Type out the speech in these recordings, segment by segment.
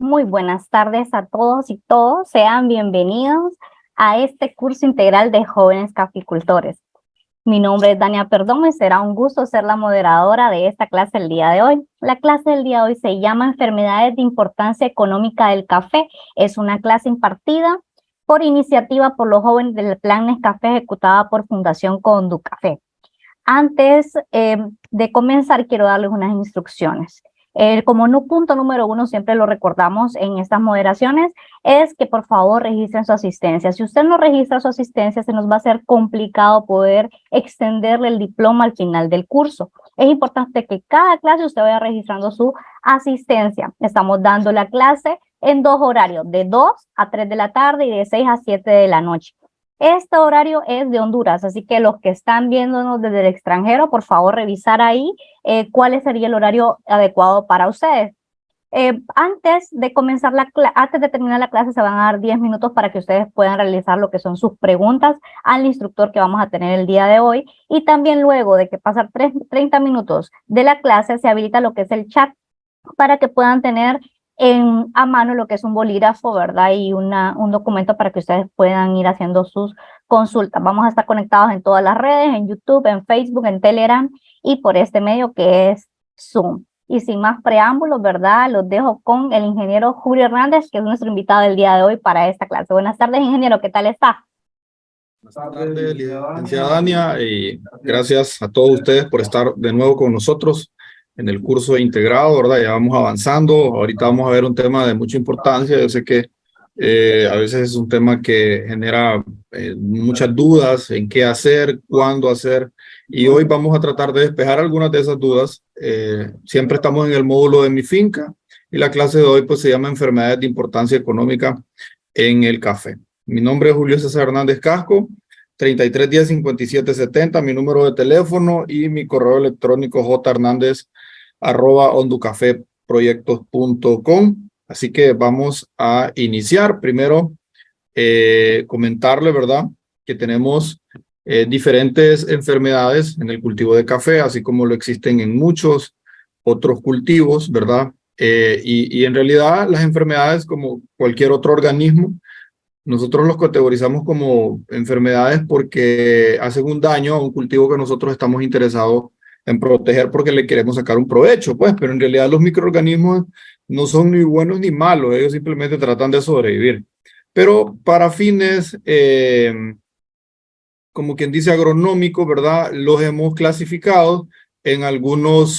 Muy buenas tardes a todos y todas. Sean bienvenidos a este curso integral de jóvenes caficultores. Mi nombre es Dania Perdomo y será un gusto ser la moderadora de esta clase el día de hoy. La clase del día de hoy se llama Enfermedades de Importancia Económica del Café. Es una clase impartida por iniciativa por los jóvenes del Plan Nescafé ejecutada por Fundación Conducafé. Antes de comenzar, quiero darles unas instrucciones. Como punto número 1, siempre lo recordamos en estas moderaciones, es que por favor registren su asistencia. Si usted no registra su asistencia, se nos va a hacer complicado poder extenderle el diploma al final del curso. Es importante que cada clase usted vaya registrando su asistencia. Estamos dando la clase en 2 horarios, de 2 a 3 de la tarde y de 6 a 7 de la noche. Este horario es de Honduras, así que los que están viéndonos desde el extranjero, por favor, revisar ahí cuál sería el horario adecuado para ustedes. Antes de terminar la clase, se van a dar 10 minutos para que ustedes puedan realizar lo que son sus preguntas al instructor que vamos a tener el día de hoy. Y también luego de que pasar 30 minutos de la clase, se habilita lo que es el chat para que puedan tener a mano lo que es un bolígrafo, ¿verdad? Y un documento para que ustedes puedan ir haciendo sus consultas. Vamos a estar conectados en todas las redes, en YouTube, en Facebook, en Telegram y por este medio que es Zoom. Y sin más preámbulos, ¿verdad? Los dejo con el ingeniero Julio Hernández, que es nuestro invitado del día de hoy para esta clase. Buenas tardes, ingeniero, ¿qué tal está? Buenas tardes, licenciada Dania, y gracias a todos ustedes por estar de nuevo con nosotros en el curso integrado, ¿verdad? Ya vamos avanzando. Ahorita vamos a ver un tema de mucha importancia. Yo sé que a veces es un tema que genera muchas dudas en qué hacer, cuándo hacer, y hoy vamos a tratar de despejar algunas de esas dudas. Siempre estamos en el módulo de Mi Finca y la clase de hoy pues se llama Enfermedades de Importancia Económica en el Café. Mi nombre es Julio César Hernández Casco, 3310-5770, mi número de teléfono y mi correo electrónico jhernandez@onducafeproyectos.com. Así que vamos a iniciar. Primero, comentarle, ¿verdad?, que tenemos diferentes enfermedades en el cultivo de café, así como lo existen en muchos otros cultivos, ¿verdad? Y en realidad las enfermedades, como cualquier otro organismo, nosotros los categorizamos como enfermedades porque hacen un daño a un cultivo que nosotros estamos interesados en proteger porque le queremos sacar un provecho, pues, pero en realidad los microorganismos no son ni buenos ni malos, ellos simplemente tratan de sobrevivir. Pero para fines, como quien dice, agronómicos, ¿verdad? Los hemos clasificado en algunas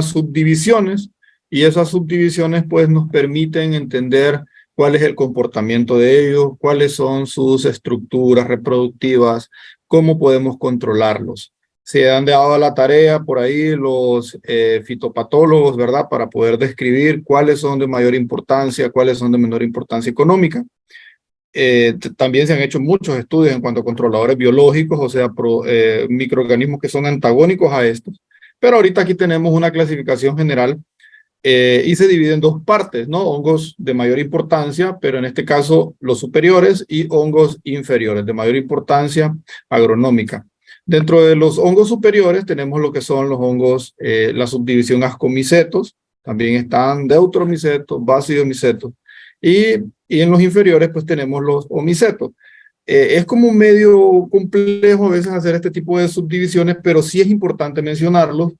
subdivisiones, y esas subdivisiones pues nos permiten entender cuál es el comportamiento de ellos, cuáles son sus estructuras reproductivas, cómo podemos controlarlos. Se han dado la tarea por ahí los fitopatólogos, ¿verdad?, para poder describir cuáles son de mayor importancia, cuáles son de menor importancia económica. También se han hecho muchos estudios en cuanto a controladores biológicos, o sea, microorganismos que son antagónicos a estos. Pero ahorita aquí tenemos una clasificación general y se divide en 2 partes, ¿no? Hongos de mayor importancia, pero en este caso los superiores, y hongos inferiores de mayor importancia agronómica. Dentro de los hongos superiores tenemos lo que son los hongos, la subdivisión ascomicetos, también están deutromicetos, basidiomicetos, y en los inferiores pues tenemos los omicetos. Es como medio complejo a veces hacer este tipo de subdivisiones, pero sí es importante mencionarlos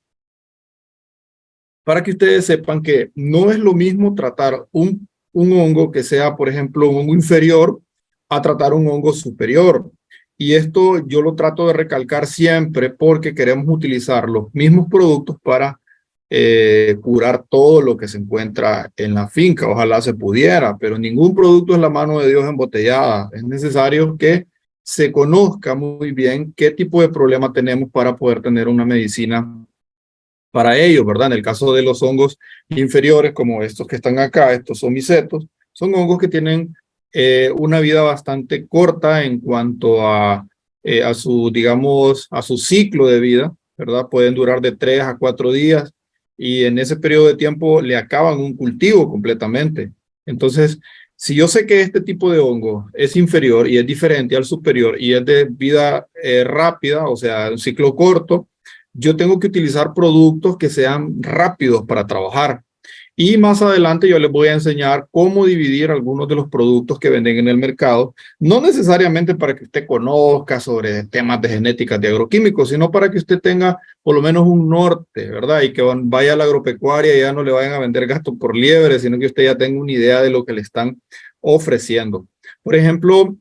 para que ustedes sepan que no es lo mismo tratar un hongo que sea, por ejemplo, un hongo inferior, a tratar un hongo superior. Y esto yo lo trato de recalcar siempre porque queremos utilizar los mismos productos para curar todo lo que se encuentra en la finca. Ojalá se pudiera, pero ningún producto es la mano de Dios embotellada. Es necesario que se conozca muy bien qué tipo de problema tenemos para poder tener una medicina para ellos, ¿verdad? En el caso de los hongos inferiores, como estos que están acá, estos omicetos, son hongos que tienen una vida bastante corta en cuanto a su, digamos, a su ciclo de vida, ¿verdad? Pueden durar de 3 a 4 días, y en ese periodo de tiempo le acaban un cultivo completamente. Entonces, si yo sé que este tipo de hongo es inferior y es diferente al superior y es de vida rápida, o sea, un ciclo corto, yo tengo que utilizar productos que sean rápidos para trabajar. Y más adelante yo les voy a enseñar cómo dividir algunos de los productos que venden en el mercado, no necesariamente para que usted conozca sobre temas de genética de agroquímicos, sino para que usted tenga por lo menos un norte, ¿verdad? Y que vaya a la agropecuaria y ya no le vayan a vender gasto por liebre, sino que usted ya tenga una idea de lo que le están ofreciendo. Por ejemplo,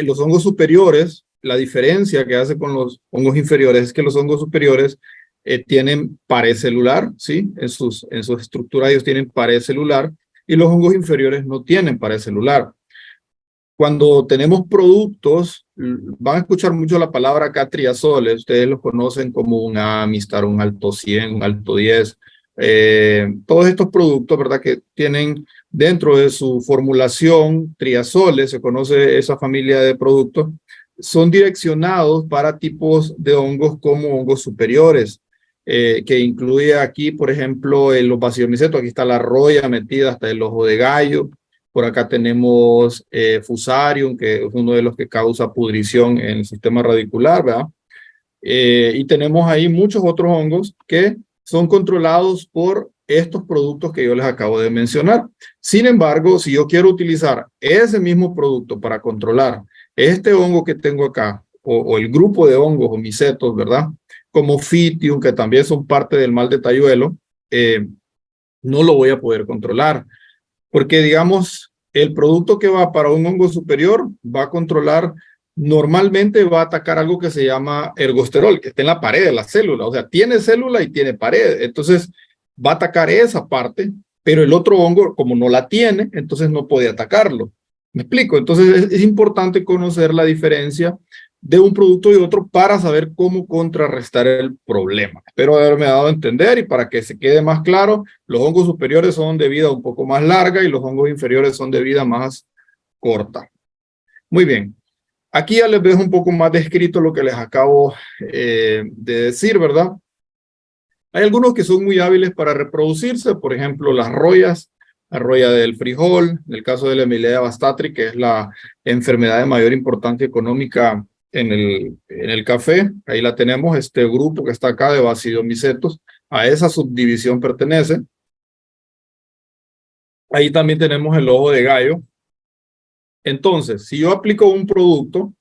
los hongos superiores, la diferencia que hace con los hongos inferiores es que los hongos superiores tienen pared celular, ¿sí? En su estructura ellos tienen pared celular y los hongos inferiores no tienen pared celular. Cuando tenemos productos, van a escuchar mucho la palabra acá triazoles, ustedes los conocen como un Amistar, un Alto 100, un Alto 10, todos estos productos, ¿verdad? Que tienen dentro de su formulación triazoles, se conoce esa familia de productos, son direccionados para tipos de hongos como hongos superiores, que incluye aquí, por ejemplo, los basilomicetos, aquí está la roya metida hasta el ojo de gallo. Por acá tenemos Fusarium, que es uno de los que causa pudrición en el sistema radicular, ¿verdad? Y tenemos ahí muchos otros hongos que son controlados por estos productos que yo les acabo de mencionar. Sin embargo, si yo quiero utilizar ese mismo producto para controlar este hongo que tengo acá, o el grupo de hongos o micetos, ¿verdad? Como Fitium, que también son parte del mal de Tayuelo, no lo voy a poder controlar. Porque, digamos, el producto que va para un hongo superior va a controlar, normalmente va a atacar algo que se llama ergosterol, que está en la pared de la célula. O sea, tiene célula y tiene pared. Entonces, va a atacar esa parte, pero el otro hongo, como no la tiene, entonces no puede atacarlo. ¿Me explico? Entonces, es importante conocer la diferencia de un producto y otro para saber cómo contrarrestar el problema. Espero haberme dado a entender y para que se quede más claro, los hongos superiores son de vida un poco más larga y los hongos inferiores son de vida más corta. Muy bien. Aquí ya les dejo un poco más descrito lo que les acabo de decir, ¿verdad? Hay algunos que son muy hábiles para reproducirse, por ejemplo, las royas, la roya del frijol, en el caso de la Emilia bastatri, que es la enfermedad de mayor importancia económica en el café. Ahí la tenemos, este grupo que está acá de Basidiomycetos, a esa subdivisión pertenece. Ahí también tenemos el ojo de gallo. Entonces, si yo aplico un producto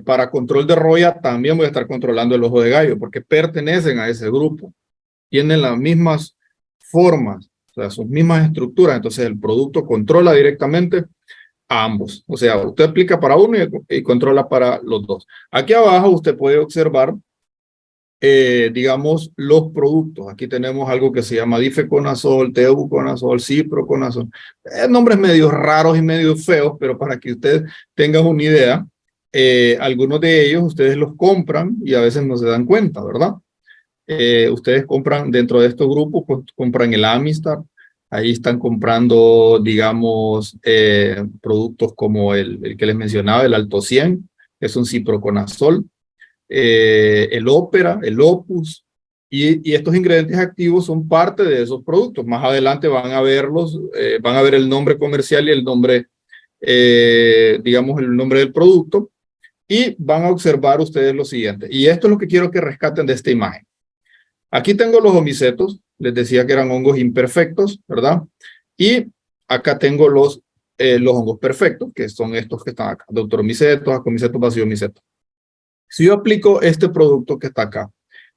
para control de roya, también voy a estar controlando el ojo de gallo, porque pertenecen a ese grupo. Tienen las mismas formas, o sea, sus mismas estructuras. Entonces, el producto controla directamente a ambos. O sea, usted aplica para uno y controla para los dos. Aquí abajo usted puede observar, digamos, los productos. Aquí tenemos algo que se llama difeconazol, teobuconazol, ciproconazol. Nombres medio raros y medio feos, pero para que usted tenga una idea, algunos de ellos ustedes los compran y a veces no se dan cuenta, ¿verdad? Ustedes compran dentro de estos grupos, pues, compran el Amistar, ahí están comprando, digamos, productos como el que les mencionaba, el Alto 100, que es un ciproconazol, el Opera, el Opus, y estos ingredientes activos son parte de esos productos. Más adelante van a verlos, van a ver el nombre comercial y el nombre, digamos, el nombre del producto, y van a observar ustedes lo siguiente. Y esto es lo que quiero que rescaten de esta imagen. Aquí tengo los omicetos, les decía que eran hongos imperfectos, ¿verdad? Y acá tengo los hongos perfectos, que son estos que están acá, deuteromicetos, acomicetos, basilomicetos. Si yo aplico este producto que está acá,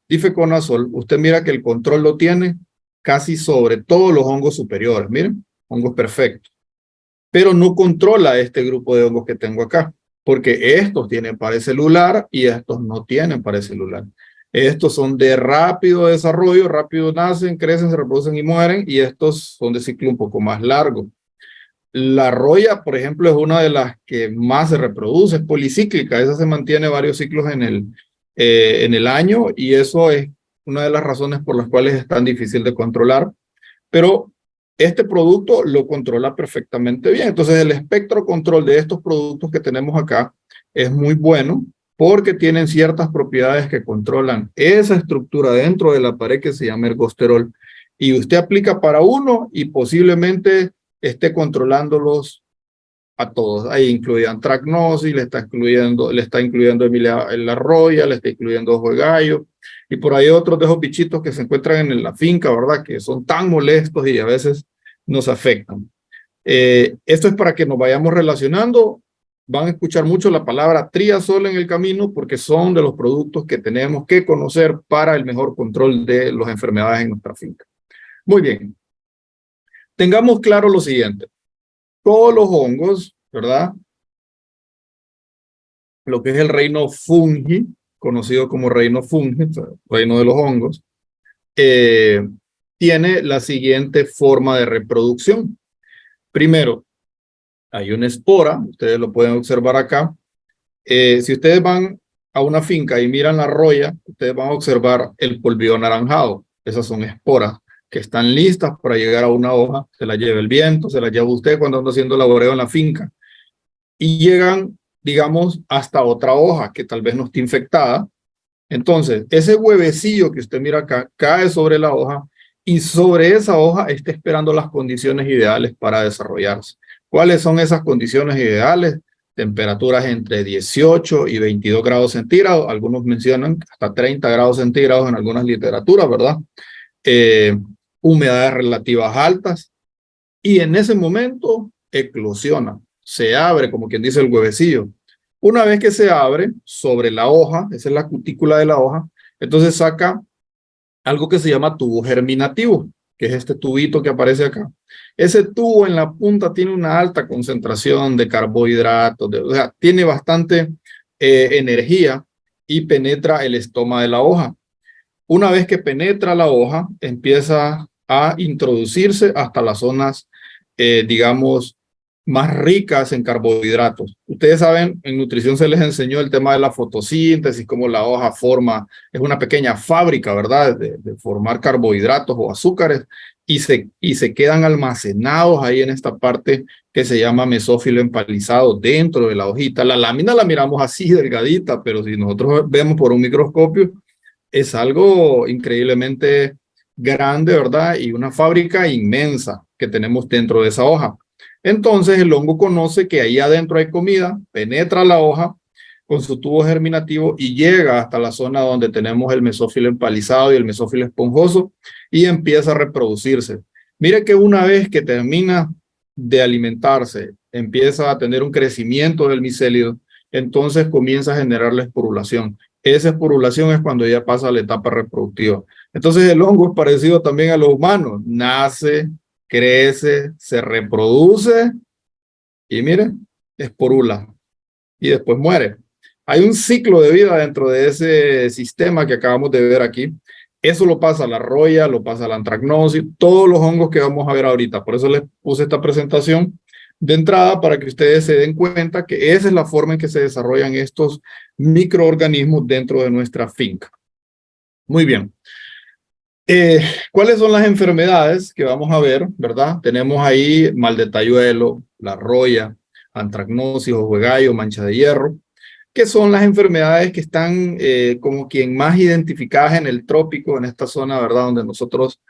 difeconazol, usted mira que el control lo tiene casi sobre todos los hongos superiores, miren, hongos perfectos. Pero no controla este grupo de hongos que tengo acá, porque estos tienen pared celular y estos no tienen pared celular. Estos son de rápido desarrollo, rápido nacen, crecen, se reproducen y mueren, y estos son de ciclo un poco más largo. La roya, por ejemplo, es una de las que más se reproduce, es policíclica, esa se mantiene varios ciclos en el año, y eso es una de las razones por las cuales es tan difícil de controlar, pero este producto lo controla perfectamente bien. Entonces el espectro control de estos productos que tenemos acá es muy bueno, porque tienen ciertas propiedades que controlan esa estructura dentro de la pared que se llama ergosterol, y usted aplica para uno y posiblemente esté controlándolos a todos. Ahí incluye antracnosis, le está incluyendo Emilia la roya, le está incluyendo ojo de gallo, Y por ahí otros de esos bichitos que se encuentran en la finca, ¿verdad? Que son tan molestos y a veces nos afectan. Esto es para que nos vayamos relacionando. Van a escuchar mucho la palabra triazol en el camino porque son de los productos que tenemos que conocer para el mejor control de las enfermedades en nuestra finca. Muy bien. Tengamos claro lo siguiente. Todos los hongos, ¿verdad? Lo que es el reino fungi, conocido como reino fungi, o sea, reino de los hongos, tiene la siguiente forma de reproducción. Primero, hay una espora, ustedes lo pueden observar acá. Si ustedes van a una finca y miran la roya, ustedes van a observar el polvillo anaranjado. Esas son esporas que están listas para llegar a una hoja. Se las lleva el viento, se las lleva usted cuando anda haciendo laboreo en la finca. Y llegan, digamos, hasta otra hoja que tal vez no esté infectada. Entonces, ese huevecillo que usted mira acá cae sobre la hoja y sobre esa hoja está esperando las condiciones ideales para desarrollarse. ¿Cuáles son esas condiciones ideales? Temperaturas entre 18 y 22 grados centígrados. Algunos mencionan hasta 30 grados centígrados en algunas literaturas, ¿verdad? Humedades relativas altas. Y en ese momento eclosiona. Se abre, como quien dice, el huevecillo. Una vez que se abre sobre la hoja, esa es la cutícula de la hoja, entonces saca algo que se llama tubo germinativo, que es este tubito que aparece acá. Ese tubo en la punta tiene una alta concentración de carbohidratos, o sea, tiene bastante energía y penetra el estoma de la hoja. Una vez que penetra la hoja, empieza a introducirse hasta las zonas, digamos, más ricas en carbohidratos. Ustedes saben, en nutrición se les enseñó el tema de la fotosíntesis, cómo la hoja forma, es una pequeña fábrica, ¿verdad? De formar carbohidratos o azúcares y se quedan almacenados ahí en esta parte que se llama mesófilo empalizado dentro de la hojita. La lámina la miramos así delgadita, pero si nosotros vemos por un microscopio, es algo increíblemente grande, ¿verdad? Y una fábrica inmensa que tenemos dentro de esa hoja. Entonces el hongo conoce que ahí adentro hay comida, penetra la hoja con su tubo germinativo y llega hasta la zona donde tenemos el mesófilo empalizado y el mesófilo esponjoso y empieza a reproducirse. Mire que una vez que termina de alimentarse, empieza a tener un crecimiento del micélio, entonces comienza a generar la esporulación. Esa esporulación es cuando ya pasa a la etapa reproductiva. Entonces el hongo es parecido también a los humanos. Nace, crece, se reproduce y miren, esporula y después muere. Hay un ciclo de vida dentro de ese sistema que acabamos de ver aquí. Eso lo pasa a la roya, lo pasa a la antracnosis, todos los hongos que vamos a ver ahorita. Por eso les puse esta presentación de entrada para que ustedes se den cuenta que esa es la forma en que se desarrollan estos microorganismos dentro de nuestra finca. Muy bien. ¿Cuáles son las enfermedades que vamos a ver, verdad? Tenemos ahí mal de tayuelo, la roya, antracnosis, ojo de gallo, mancha de hierro, que son las enfermedades que están como quien más identificadas en el trópico, en esta zona, ¿verdad? Donde nosotros,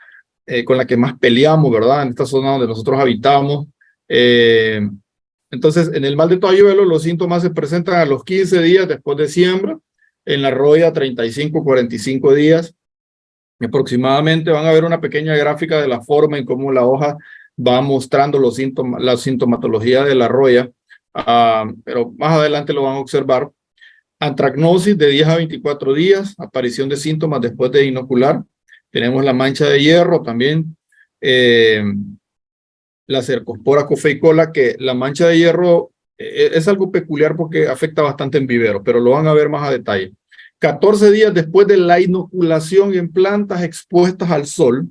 con la que más peleamos, ¿verdad? En esta zona donde nosotros habitamos. Entonces, en el mal de tayuelo, los síntomas se presentan a los 15 días después de siembra, en la roya 35, 45 días. Aproximadamente van a ver una pequeña gráfica de la forma en cómo la hoja va mostrando los síntomas, la sintomatología de la roya, pero más adelante lo van a observar. Antracnosis de 10 a 24 días, aparición de síntomas después de inocular. Tenemos la mancha de hierro también, la cercospora cofeicola, que la mancha de hierro es algo peculiar porque afecta bastante en vivero, pero lo van a ver más a detalle. 14 días después de la inoculación en plantas expuestas al sol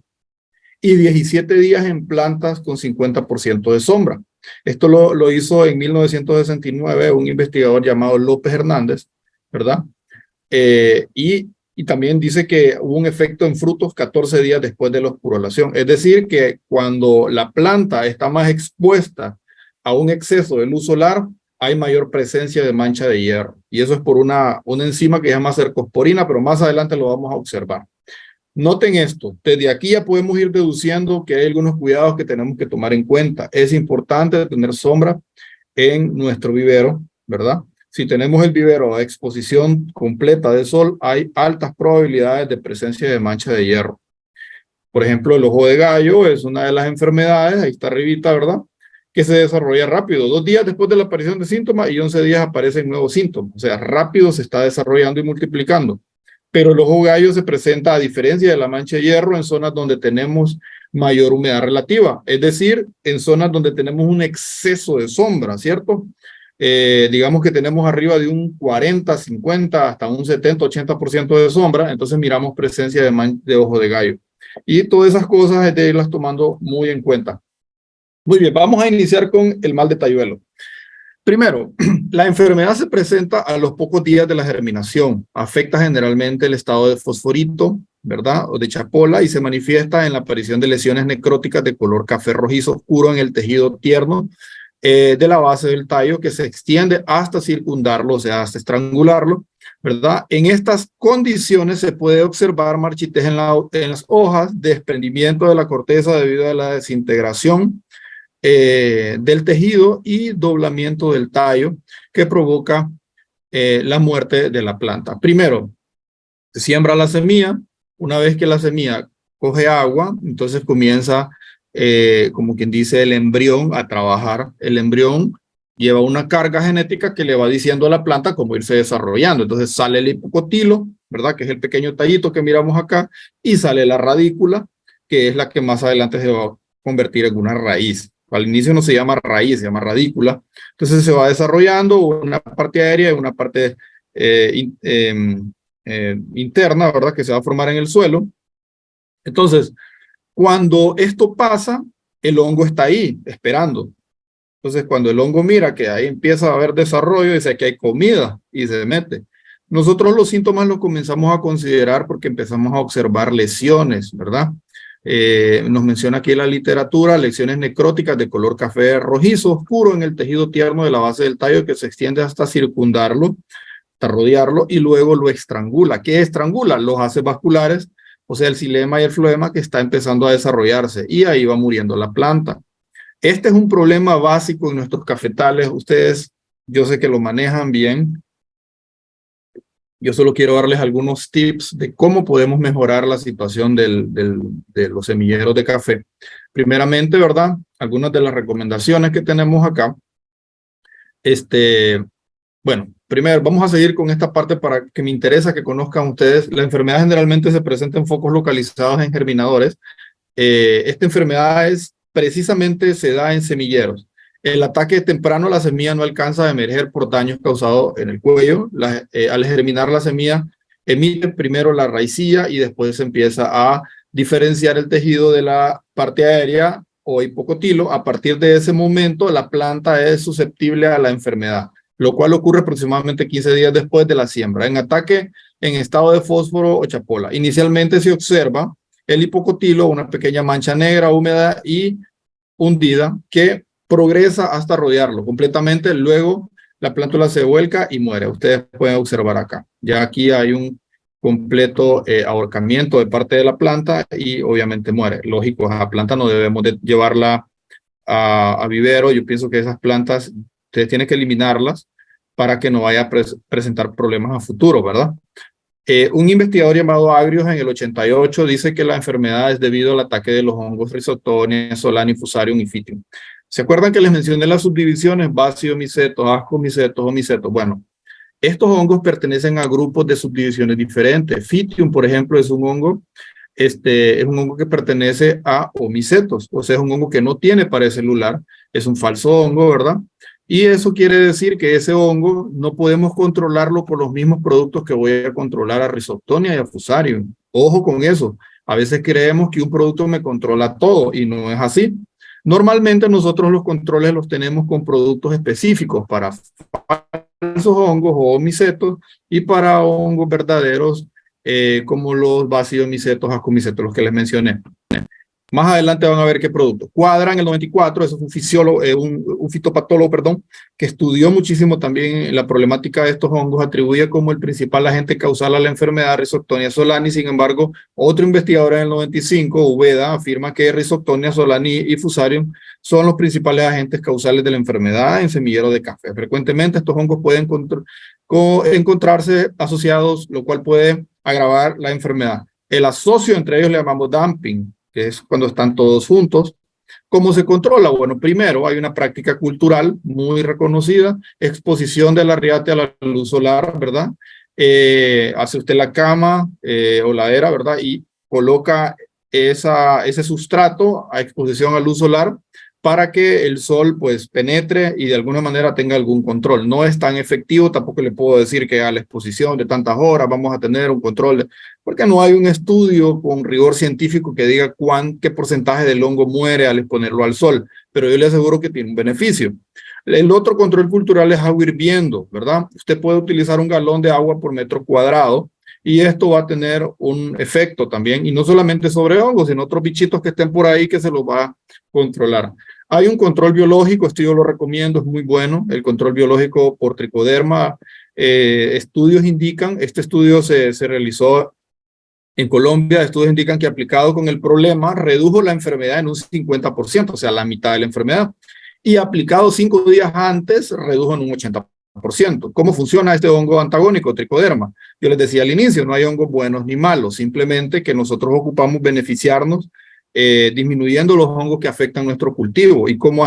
y 17 días en plantas con 50% de sombra. Esto lo hizo en 1969 un investigador llamado López Hernández, ¿verdad? Y también dice que hubo un efecto en frutos 14 días después de la oscuración. Es decir, que cuando la planta está más expuesta a un exceso de luz solar, hay mayor presencia de mancha de hierro. Y eso es por una enzima que se llama cercosporina, pero más adelante lo vamos a observar. Noten esto, desde aquí ya podemos ir deduciendo que hay algunos cuidados que tenemos que tomar en cuenta. Es importante tener sombra en nuestro vivero, ¿verdad? si tenemos el vivero a exposición completa de sol, hay altas probabilidades de presencia de mancha de hierro. Por ejemplo, el ojo de gallo es una de las enfermedades, ahí está arribita, ¿verdad?, que se desarrolla rápido. 2 días después de la aparición de síntomas y 11 días aparecen nuevos síntomas. O sea, rápido se está desarrollando y multiplicando. Pero el ojo de gallo se presenta, a diferencia de la mancha de hierro, en zonas donde tenemos mayor humedad relativa. Es decir, en zonas donde tenemos un exceso de sombra, ¿cierto? Digamos que tenemos arriba de un 40, 50, hasta un 70, 80% de sombra, entonces miramos presencia de ojo de gallo. Y todas esas cosas hay de irlas tomando muy en cuenta. Muy bien, vamos a iniciar con el mal de Tayuelo. Primero, la enfermedad se presenta a los pocos días de la germinación. Afecta generalmente el estado de fosforito, ¿verdad?, o de chapola, y se manifiesta en la aparición de lesiones necróticas de color café rojizo oscuro en el tejido tierno de la base del tallo, que se extiende hasta circundarlo, o sea, hasta estrangularlo, ¿verdad? En estas condiciones se puede observar marchitez en las hojas, desprendimiento de la corteza debido a la desintegración del tejido y doblamiento del tallo que provoca la muerte de la planta. Primero, se siembra la semilla. Una vez que la semilla coge agua, entonces comienza, como quien dice, el embrión a trabajar. El embrión lleva una carga genética que le va diciendo a la planta cómo irse desarrollando. Entonces sale el hipocotilo, ¿verdad?, que es el pequeño tallito que miramos acá, y sale la radícula, que es la que más adelante se va a convertir en una raíz. Al inicio no se llama raíz, se llama radícula. Entonces se va desarrollando una parte aérea y una parte interna, ¿verdad?, que se va a formar en el suelo. Entonces, cuando esto pasa, el hongo está ahí, esperando. Entonces, cuando el hongo mira que ahí empieza a haber desarrollo, dice que hay comida y se mete. Nosotros los síntomas los comenzamos a considerar porque empezamos a observar lesiones, ¿verdad? Nos menciona aquí la literatura, lesiones necróticas de color café rojizo oscuro en el tejido tierno de la base del tallo que se extiende hasta circundarlo, hasta rodearlo, y luego lo estrangula. ¿Qué estrangula? Los haces vasculares, o sea, el xilema y el floema, que está empezando a desarrollarse, y ahí va muriendo la planta. Este es un problema básico en nuestros cafetales. Ustedes, yo sé que lo manejan bien. Yo solo quiero darles algunos tips de cómo podemos mejorar la situación de los semilleros de café. Primeramente, ¿verdad?, algunas de las recomendaciones que tenemos acá. Bueno, primero vamos a seguir con esta parte para que me interesa que conozcan ustedes. La enfermedad generalmente se presenta en focos localizados en germinadores. Esta enfermedad precisamente se da en semilleros. El ataque temprano, la semilla no alcanza a emerger por daños causados en el cuello. Al germinar la semilla, emite primero la raicilla y después se empieza a diferenciar el tejido de la parte aérea o hipocotilo. A partir de ese momento, la planta es susceptible a la enfermedad, lo cual ocurre aproximadamente 15 días después de la siembra. En ataque en estado de fósforo o chapola, inicialmente se observa el hipocotilo, una pequeña mancha negra, húmeda y hundida, que progresa hasta rodearlo completamente. Luego la plántula se vuelca y muere. Ustedes pueden observar acá. Ya aquí hay un completo ahorcamiento de parte de la planta y obviamente muere. Lógico, a la planta no debemos de llevarla a vivero. Yo pienso que esas plantas ustedes tienen que eliminarlas para que no vaya a presentar problemas a futuro, ¿verdad? Un investigador llamado Agrios en el 88 dice que la enfermedad es debido al ataque de los hongos Rhizotonia, Solani, Fusarium y Phytium. ¿Se acuerdan que les mencioné las subdivisiones? Baciomicetos, ascomicetos, omicetos. Bueno, estos hongos pertenecen a grupos de subdivisiones diferentes. Phytium, por ejemplo, es un hongo que pertenece a omicetos, o sea, es un hongo que no tiene pared celular, es un falso hongo, ¿verdad? Y eso quiere decir que ese hongo no podemos controlarlo por los mismos productos que voy a controlar a Rhizoctonia y a Fusarium. Ojo con eso. A veces creemos que un producto me controla todo y no es así. Normalmente nosotros los controles los tenemos con productos específicos para falsos hongos o omicetos y para hongos verdaderos como los baciomicetos, ascomicetos, los que les mencioné. Más adelante van a ver qué producto. Cuadra en el 94, eso es un fisiólogo, un fitopatólogo, perdón, que estudió muchísimo también la problemática de estos hongos, atribuye como el principal agente causal a la enfermedad Rhizoctonia solani. Sin embargo, otro investigador en el 95, Ubeda, afirma que Rhizoctonia solani y Fusarium son los principales agentes causales de la enfermedad en semillero de café. Frecuentemente estos hongos pueden encontrarse asociados, lo cual puede agravar la enfermedad. El asocio entre ellos le llamamos dumping, que es cuando están todos juntos. ¿Cómo se controla? Bueno, primero hay una práctica cultural muy reconocida, exposición de la riate a la luz solar, ¿verdad? Hace usted la cama o la era, ¿verdad? Y coloca ese sustrato a exposición a luz solar para que el sol pues penetre y de alguna manera tenga algún control. No es tan efectivo, tampoco le puedo decir que a la exposición de tantas horas vamos a tener un control, porque no hay un estudio con rigor científico que diga qué porcentaje del hongo muere al exponerlo al sol, pero yo le aseguro que tiene un beneficio. El otro control cultural es agua hirviendo, ¿verdad? Usted puede utilizar un galón de agua por metro cuadrado y esto va a tener un efecto también, y no solamente sobre hongos, sino otros bichitos que estén por ahí que se los va a controlar. Hay un control biológico, esto yo lo recomiendo, es muy bueno, el control biológico por tricoderma. Estudios indican, este estudio se realizó en Colombia, estudios indican que aplicado con el problema redujo la enfermedad en un 50%, o sea, la mitad de la enfermedad. Y aplicado 5 días antes, redujo en un 80%. ¿Cómo funciona este hongo antagónico, tricoderma? Yo les decía al inicio, no hay hongos buenos ni malos, simplemente que nosotros ocupamos beneficiarnos disminuyendo los hongos que afectan nuestro cultivo. ¿Y cómo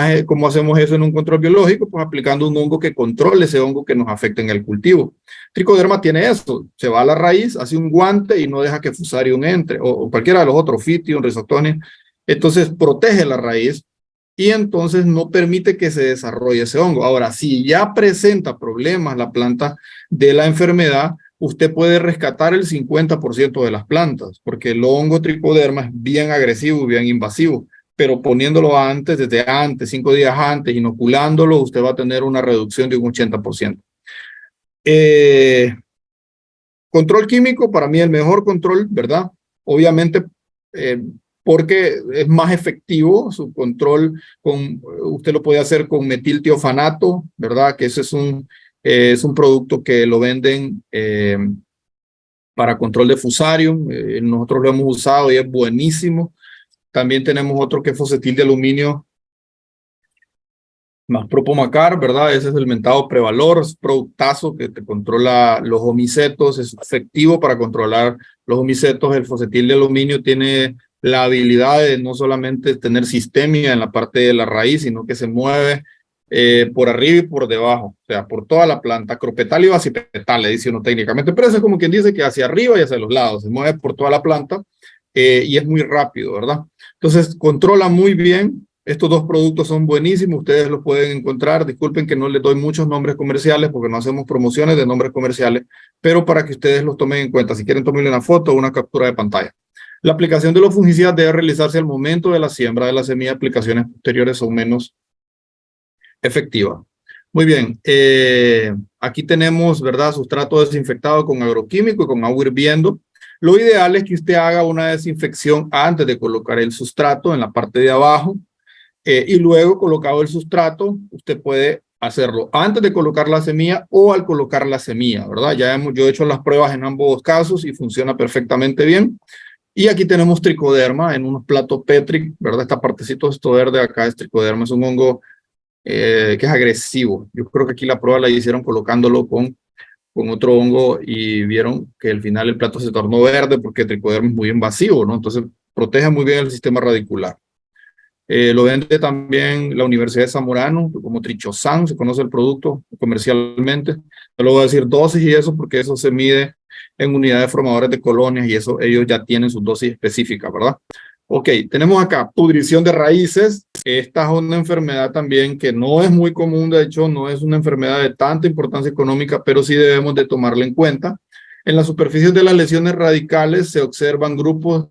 hacemos eso en un control biológico? Pues aplicando un hongo que controle ese hongo que nos afecta en el cultivo. Tricoderma tiene eso, se va a la raíz, hace un guante y no deja que Fusarium entre, o cualquiera de los otros, Fitium, Rhizoctonia. Entonces protege la raíz y entonces no permite que se desarrolle ese hongo. Ahora, si ya presenta problemas la planta de la enfermedad, usted puede rescatar el 50% de las plantas, porque el hongo tricoderma es bien agresivo, bien invasivo, pero poniéndolo antes, desde antes, 5 días antes, inoculándolo, usted va a tener una reducción de un 80%. Control químico, para mí el mejor control, ¿verdad? Obviamente, porque es más efectivo su control, usted lo puede hacer con metiltiofanato, ¿verdad? Que ese es un producto que lo venden para control de Fusarium. Nosotros lo hemos usado y es buenísimo. También tenemos otro que es fosetil de aluminio más Propomacar, ¿verdad? Ese es el mentado Prevalor, es productazo que te controla los homicetos, es efectivo para controlar los homicetos. El fosetil de aluminio tiene la habilidad de no solamente tener sistemia en la parte de la raíz, sino que se mueve por arriba y por debajo, o sea, por toda la planta, cropetal y basipetal, le dice uno técnicamente, pero eso es como quien dice que hacia arriba y hacia los lados, se mueve por toda la planta y es muy rápido, ¿verdad? Entonces, controla muy bien. Estos dos productos son buenísimos, ustedes los pueden encontrar. Disculpen que no les doy muchos nombres comerciales porque no hacemos promociones de nombres comerciales, pero para que ustedes los tomen en cuenta. Si quieren, tomen una foto o una captura de pantalla. La aplicación de los fungicidas debe realizarse al momento de la siembra de la semilla. Aplicaciones posteriores son menos efectivas. Muy bien, aquí tenemos, ¿verdad? Sustrato desinfectado con agroquímico y con agua hirviendo. Lo ideal es que usted haga una desinfección antes de colocar el sustrato en la parte de abajo. Y luego, colocado el sustrato, usted puede hacerlo antes de colocar la semilla o al colocar la semilla, ¿verdad? Yo he hecho las pruebas en ambos casos y funciona perfectamente bien. Y aquí tenemos tricoderma en unos platos Petri, ¿verdad? Esta partecita, esto verde acá es tricoderma, es un hongo que es agresivo. Yo creo que aquí la prueba la hicieron colocándolo con otro hongo y vieron que al final el plato se tornó verde porque tricoderma es muy invasivo, ¿no? Entonces, protege muy bien el sistema radicular. Lo vende también la Universidad de Zamorano, como Trichosan, se conoce el producto comercialmente. No lo voy a decir dosis y eso, porque eso se mide en unidades formadoras de colonias y eso ellos ya tienen sus dosis específicas, ¿verdad? Ok, tenemos acá pudrición de raíces. Esta es una enfermedad también que no es muy común, de hecho, no es una enfermedad de tanta importancia económica, pero sí debemos de tomarla en cuenta. En las superficies de las lesiones radicales se observan grupos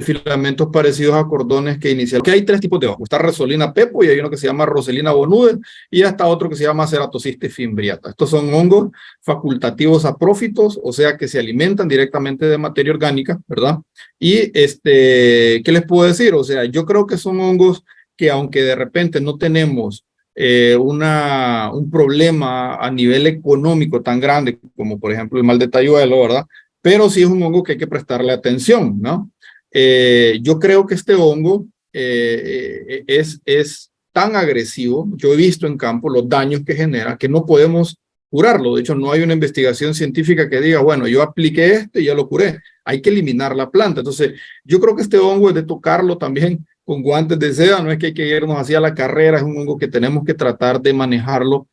filamentos parecidos a cordones que inicialmente. Hay tres tipos de hongos. Está Rosselina pepo y hay uno que se llama Rosselina bonude y hasta otro que se llama Ceratocystis fimbriata. Estos son hongos facultativos saprófitos, o sea que se alimentan directamente de materia orgánica, ¿verdad? Y ¿qué les puedo decir? O sea, yo creo que son hongos que aunque de repente no tenemos un problema a nivel económico tan grande como por ejemplo el mal de tayuelo, ¿verdad? Pero sí es un hongo que hay que prestarle atención, ¿no? Yo creo que este hongo es tan agresivo, yo he visto en campo los daños que genera, que no podemos curarlo. De hecho, no hay una investigación científica que diga, bueno, yo apliqué esto y ya lo curé. Hay que eliminar la planta. Entonces, yo creo que este hongo es de tocarlo también con guantes de seda, no es que hay que irnos hacia la carrera, es un hongo que tenemos que tratar de manejarlo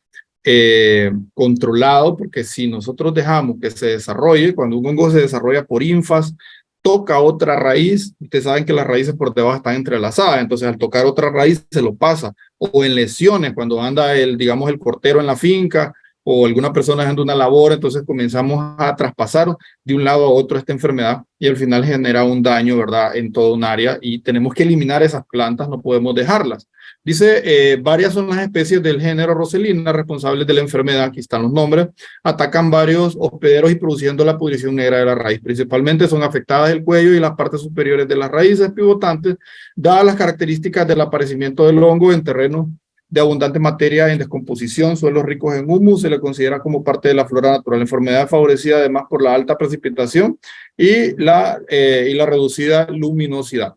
controlado, porque si nosotros dejamos que se desarrolle, cuando un hongo se desarrolla por ínfas, toca otra raíz, ustedes saben que las raíces por debajo están entrelazadas, entonces al tocar otra raíz se lo pasa, o en lesiones, cuando anda digamos, el cortero en la finca, o alguna persona haciendo una labor, entonces comenzamos a traspasar de un lado a otro esta enfermedad y al final genera un daño, ¿verdad?, en toda un área y tenemos que eliminar esas plantas, no podemos dejarlas. Dice, varias son las especies del género Rosselina responsables de la enfermedad, aquí están los nombres, atacan varios hospederos y produciendo la pudrición negra de la raíz. Principalmente son afectadas el cuello y las partes superiores de las raíces pivotantes, dadas las características del aparecimiento del hongo en terrenos de abundante materia en descomposición, suelos ricos en humus, se le considera como parte de la flora natural. La enfermedad favorecida además por la alta precipitación y la reducida luminosidad.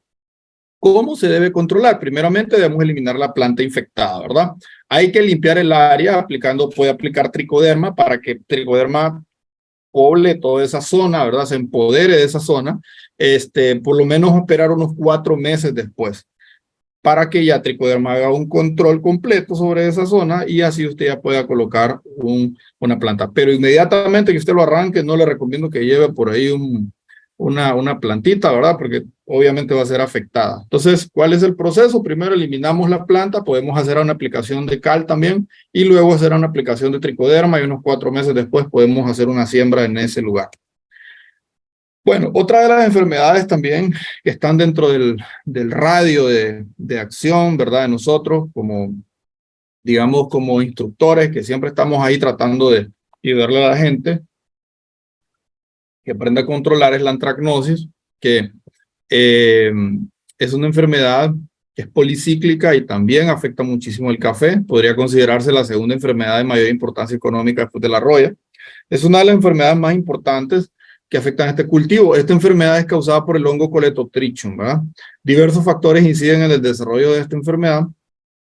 ¿Cómo se debe controlar? Primeramente debemos eliminar la planta infectada, ¿verdad? Hay que limpiar el área puede aplicar tricoderma para que tricoderma poble toda esa zona, ¿verdad? Se empodere de esa zona, por lo menos esperar unos 4 meses después, para que ya tricoderma haga un control completo sobre esa zona y así usted ya pueda colocar una planta. Pero inmediatamente que usted lo arranque, no le recomiendo que lleve por ahí una plantita, ¿verdad? Porque obviamente va a ser afectada. Entonces, ¿cuál es el proceso? Primero eliminamos la planta, podemos hacer una aplicación de cal también y luego hacer una aplicación de tricoderma y unos 4 meses después podemos hacer una siembra en ese lugar. Bueno, otra de las enfermedades también que están dentro del radio de acción, ¿verdad? De nosotros como, digamos, como instructores que siempre estamos ahí tratando de ayudarle a la gente que aprenda a controlar es la antracnosis, que es una enfermedad que es policíclica y también afecta muchísimo el café. Podría considerarse la segunda enfermedad de mayor importancia económica después de la roya. Es una de las enfermedades más importantes que afectan a este cultivo. Esta enfermedad es causada por el hongo Coletotrichum, ¿verdad? Diversos factores inciden en el desarrollo de esta enfermedad,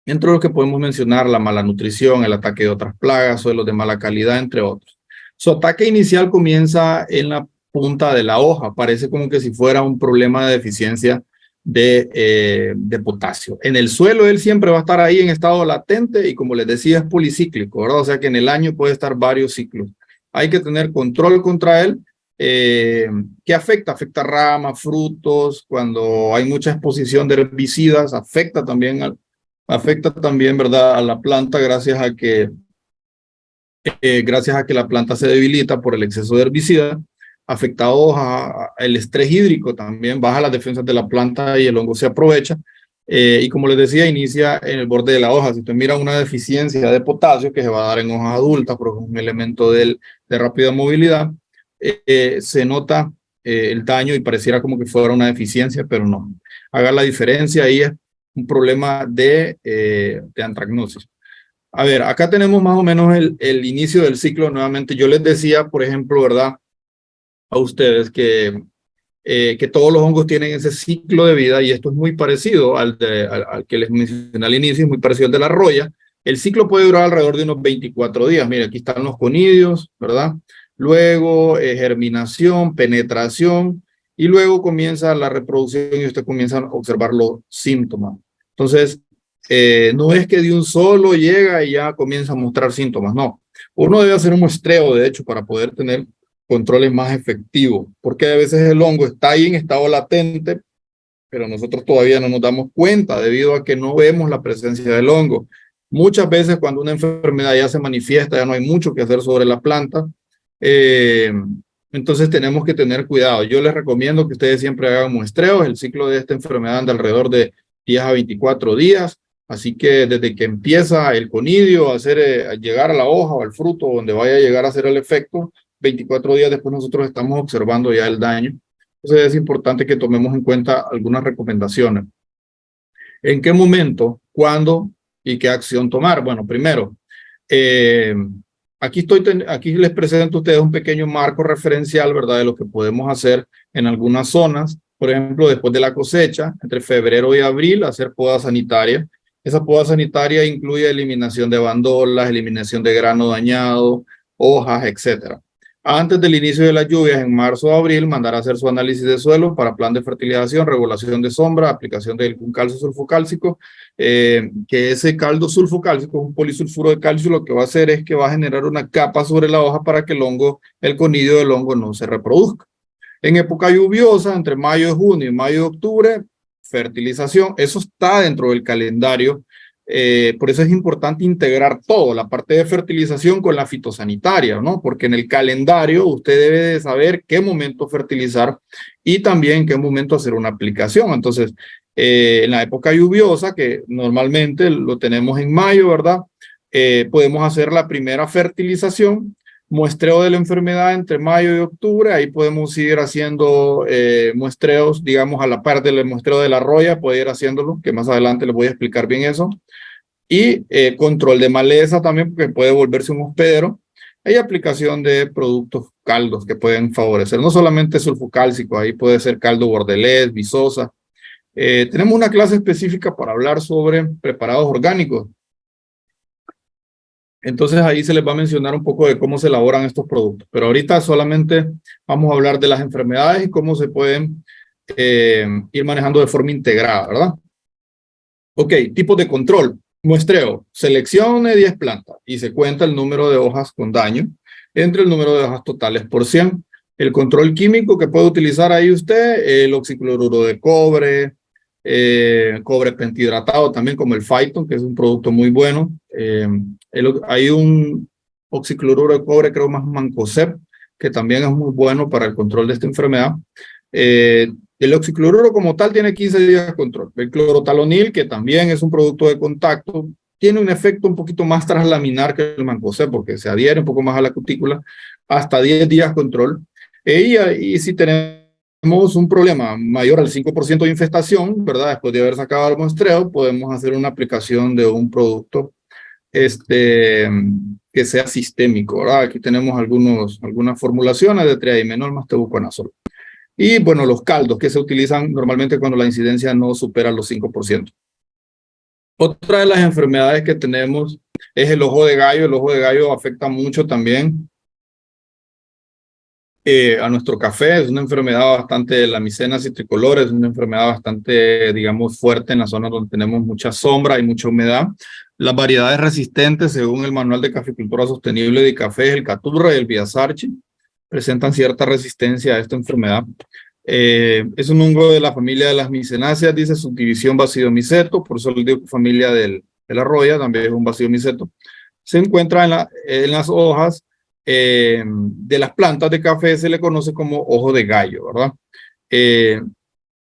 entre los que podemos mencionar la mala nutrición, el ataque de otras plagas, suelos de mala calidad, entre otros. Su ataque inicial comienza en la punta de la hoja, parece como que si fuera un problema de deficiencia de potasio. En el suelo él siempre va a estar ahí en estado latente y como les decía es policíclico, ¿verdad? O sea que en el año puede estar varios ciclos. Hay que tener control contra él. ¿Qué afecta? Afecta ramas, frutos, cuando hay mucha exposición de herbicidas, afecta también, ¿verdad?, a la planta gracias a que la planta se debilita por el exceso de herbicida. Afecta hoja, el estrés hídrico también baja las defensas de la planta y el hongo se aprovecha. Y como les decía, inicia en el borde de la hoja. Si usted mira una deficiencia de potasio que se va a dar en hojas adultas, porque es un elemento de rápida movilidad, se nota el daño y pareciera como que fuera una deficiencia, pero no. Haga la diferencia, ahí es un problema de antracnosis. A ver, acá tenemos más o menos el inicio del ciclo. Nuevamente, yo les decía, por ejemplo, ¿verdad?, a ustedes que todos los hongos tienen ese ciclo de vida y esto es muy parecido al que les mencioné al inicio, es muy parecido al de la roya. El ciclo puede durar alrededor de unos 24 días. Mira, aquí están los conidios, ¿verdad? Luego germinación, penetración y luego comienza la reproducción y usted comienza a observar los síntomas. Entonces, no es que de un solo llega y ya comienza a mostrar síntomas, no. Uno debe hacer un muestreo, de hecho, para poder tener controles más efectivos, porque a veces el hongo está ahí en estado latente, pero nosotros todavía no nos damos cuenta debido a que no vemos la presencia del hongo. Muchas veces cuando una enfermedad ya se manifiesta, ya no hay mucho que hacer sobre la planta, Entonces tenemos que tener cuidado. Yo les recomiendo que ustedes siempre hagan muestreos. El ciclo de esta enfermedad anda alrededor de 10 a 24 días. Así que desde que empieza el conidio a llegar a la hoja o al fruto, donde vaya a llegar a hacer el efecto, 24 días después nosotros estamos observando ya el daño. Entonces es importante que tomemos en cuenta algunas recomendaciones. ¿En qué momento, cuándo y qué acción tomar? Bueno, primero, aquí les presento a ustedes un pequeño marco referencial, ¿verdad?, de lo que podemos hacer en algunas zonas. Por ejemplo, después de la cosecha, entre febrero y abril, hacer poda sanitaria. Esa poda sanitaria incluye eliminación de bandolas, eliminación de grano dañado, hojas, etcétera. Antes del inicio de las lluvias, en marzo o abril, mandar a hacer su análisis de suelo para plan de fertilización, regulación de sombra, aplicación de un calcio sulfocálcico, que ese caldo sulfocálcico, un polisulfuro de calcio, lo que va a hacer es que va a generar una capa sobre la hoja para que el conidio del hongo no se reproduzca. En época lluviosa, entre mayo de junio y mayo de octubre, fertilización, eso está dentro del calendario. Por eso es importante integrar todo, la parte de fertilización con la fitosanitaria, ¿no? Porque en el calendario usted debe de saber qué momento fertilizar y también qué momento hacer una aplicación. Entonces, en la época lluviosa, que normalmente lo tenemos en mayo, ¿verdad? Podemos hacer la primera fertilización, muestreo de la enfermedad entre mayo y octubre. Ahí podemos ir haciendo muestreos, digamos, a la par del muestreo de la roya, puede ir haciéndolo, que más adelante les voy a explicar bien eso. Y control de maleza también, porque puede volverse un hospedero. Hay aplicación de productos caldos que pueden favorecer, no solamente sulfocálcico, ahí puede ser caldo bordelés, visosa. Tenemos una clase específica para hablar sobre preparados orgánicos. Entonces ahí se les va a mencionar un poco de cómo se elaboran estos productos. Pero ahorita solamente vamos a hablar de las enfermedades y cómo se pueden ir manejando de forma integrada, ¿verdad? Ok, tipos de control. Muestreo. Seleccione 10 plantas y se cuenta el número de hojas con daño entre el número de hojas totales por 100. El control químico que puede utilizar ahí usted, el oxicloruro de cobre, cobre pentihidratado también como el Phyton, que es un producto muy bueno. Hay un oxicloruro de cobre, creo más Mancozeb, que también es muy bueno para el control de esta enfermedad. El oxicloruro como tal tiene 15 días de control. El clorotalonil, que también es un producto de contacto, tiene un efecto un poquito más translaminar que el Mancozeb, porque se adhiere un poco más a la cutícula, hasta 10 días control. Y si tenemos un problema mayor al 5% de infestación, ¿verdad? Después de haber sacado el muestreo, podemos hacer una aplicación de un producto que sea sistémico, ¿verdad? Aquí tenemos algunas formulaciones de triadimenol más tebuconazol. Y bueno, los caldos que se utilizan normalmente cuando la incidencia no supera los 5%. Otra de las enfermedades que tenemos es el ojo de gallo. El ojo de gallo afecta mucho también a nuestro café. Es una enfermedad bastante, la micena citricolor es una enfermedad bastante, digamos, fuerte en las zonas donde tenemos mucha sombra y mucha humedad. Las variedades resistentes, según el Manual de Caficultura Sostenible de Café, el Caturra y el Biasarchi, presentan cierta resistencia a esta enfermedad. Es un hongo de la familia de las micenáceas, dice subdivisión Basidomiceto, por eso le digo familia de la roya, también es un Basidomiceto. Se encuentra en las hojas de las plantas de café, se le conoce como ojo de gallo, ¿verdad?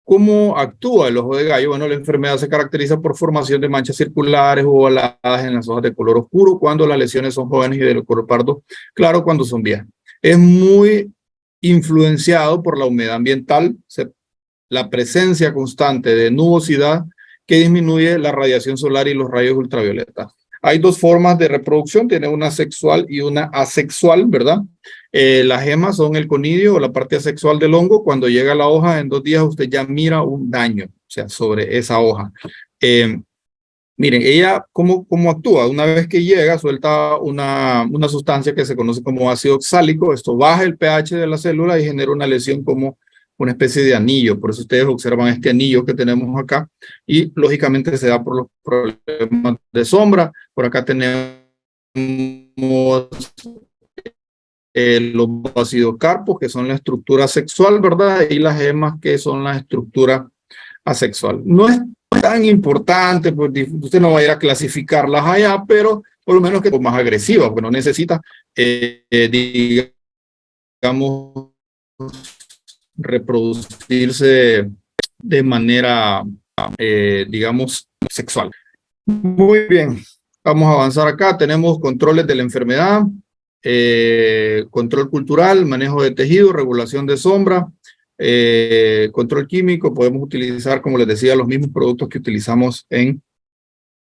¿Cómo actúa el ojo de gallo? Bueno, la enfermedad se caracteriza por formación de manchas circulares o ovaladas en las hojas de color oscuro cuando las lesiones son jóvenes y de color pardo claro cuando son viejas. Es muy influenciado por la humedad ambiental, la presencia constante de nubosidad que disminuye la radiación solar y los rayos ultravioletas. Hay dos formas de reproducción, tiene una sexual y una asexual, ¿verdad? Las gemas son el conidio o la parte asexual del hongo. Cuando llega a la hoja, en 2 días usted ya mira un daño, o sea, sobre esa hoja. Miren, ella, ¿cómo actúa? Una vez que llega, suelta una sustancia que se conoce como ácido oxálico. Esto baja el pH de la célula y genera una lesión como una especie de anillo. Por eso ustedes observan este anillo que tenemos acá. Y lógicamente se da por los problemas de sombra. Por acá tenemos los bacidocarpos, que son la estructura sexual, ¿verdad? Y las gemas, que son la estructura asexual. No es tan importante, pues usted no va a ir a clasificarlas allá, pero por lo menos que es más agresiva, porque no necesita, digamos, reproducirse de manera, digamos, sexual. Muy bien, vamos a avanzar acá. Tenemos controles de la enfermedad, control cultural, manejo de tejido, regulación de sombra, control químico. Podemos utilizar, como les decía, los mismos productos que utilizamos en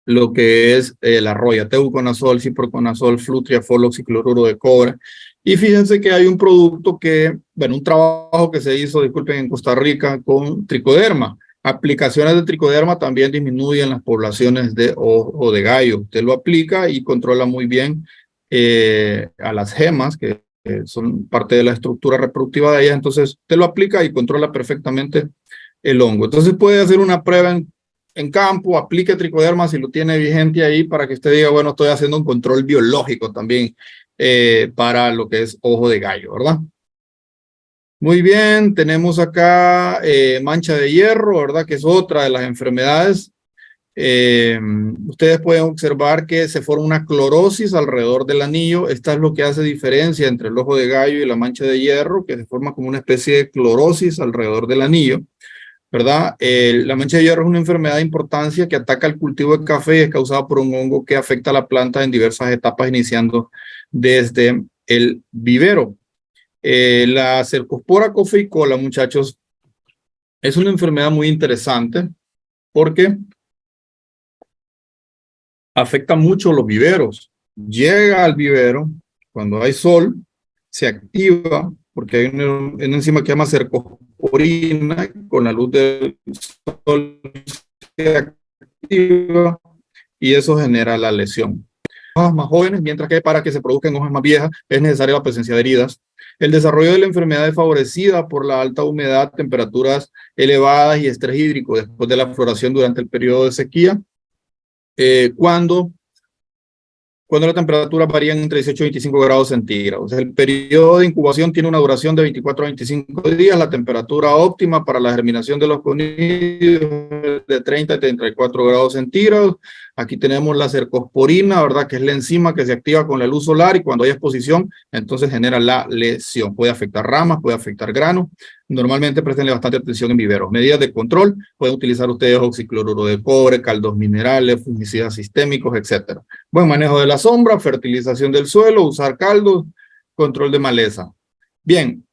lo que es la roya, teuconazol, ciproconazol, flutriafol, oxicloruro de cobre. Y fíjense que hay un producto que, bueno, un trabajo que se hizo, disculpen, en Costa Rica con tricoderma. Aplicaciones de tricoderma también disminuyen las poblaciones de ojo de gallo. Usted lo aplica y controla muy bien a las gemas, que son parte de la estructura reproductiva de ellas. Entonces, usted lo aplica y controla perfectamente el hongo. Entonces, puede hacer una prueba en campo, aplique tricoderma si lo tiene vigente ahí para que usted diga, bueno, estoy haciendo un control biológico también para lo que es ojo de gallo, ¿verdad? Muy bien, tenemos acá mancha de hierro, ¿verdad? Que es otra de las enfermedades. Ustedes pueden observar que se forma una clorosis alrededor del anillo. Esta es lo que hace diferencia entre el ojo de gallo y la mancha de hierro, que se forma como una especie de clorosis alrededor del anillo, ¿verdad? La mancha de hierro es una enfermedad de importancia que ataca el cultivo de café y es causada por un hongo que afecta a la planta en diversas etapas, iniciando desde el vivero. La cercospora cafeicola, muchachos, es una enfermedad muy interesante porque afecta mucho los viveros. Llega al vivero, cuando hay sol, se activa, porque hay una enzima que se llama cercosporina, con la luz del sol se activa y eso genera la lesión. Hojas más jóvenes, mientras que para que se produzcan hojas más viejas es necesaria la presencia de heridas. El desarrollo de la enfermedad es favorecida por la alta humedad, temperaturas elevadas y estrés hídrico después de la floración durante el periodo de sequía, cuando las temperaturas varían entre 18 y 25 grados centígrados. El periodo de incubación tiene una duración de 24 a 25 días. La temperatura óptima para la germinación de los conidios de 30 a 34 grados centígrados. Aquí tenemos la cercosporina, ¿verdad? Que es la enzima que se activa con la luz solar y cuando hay exposición, entonces genera la lesión. Puede afectar ramas, puede afectar granos. Normalmente prestenle bastante atención en viveros. Medidas de control, pueden utilizar ustedes oxicloruro de cobre, caldos minerales, fungicidas sistémicos, etcétera. Buen manejo de la sombra, fertilización del suelo, usar caldos, control de maleza. Bien,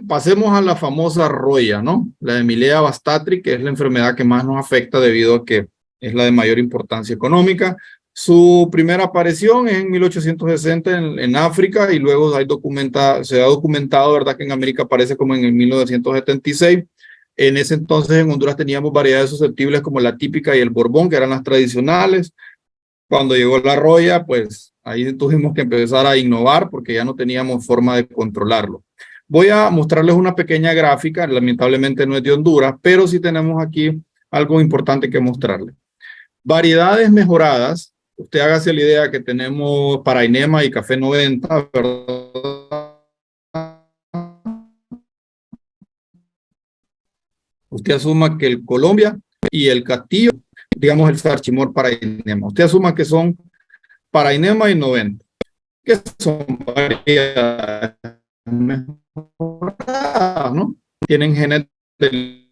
pasemos a la famosa roya, ¿no? La Emilia bastatri, que es la enfermedad que más nos afecta debido a que es la de mayor importancia económica. Su primera aparición es en 1860 en África y luego se ha documentado, ¿verdad? Que en América aparece como en el 1976. En ese entonces en Honduras teníamos variedades susceptibles como la típica y el borbón, que eran las tradicionales. Cuando llegó la roya, pues ahí tuvimos que empezar a innovar porque ya no teníamos forma de controlarlo. Voy a mostrarles una pequeña gráfica, lamentablemente no es de Honduras, pero sí tenemos aquí algo importante que mostrarles. Variedades mejoradas, usted hágase la idea que tenemos Parainema y Café 90, ¿verdad? Usted asuma que el Colombia y el Castillo, digamos el Sarchimor Parainema, usted asuma que son Parainema y 90, que son variedades mejoradas, ¿no? Tienen genes del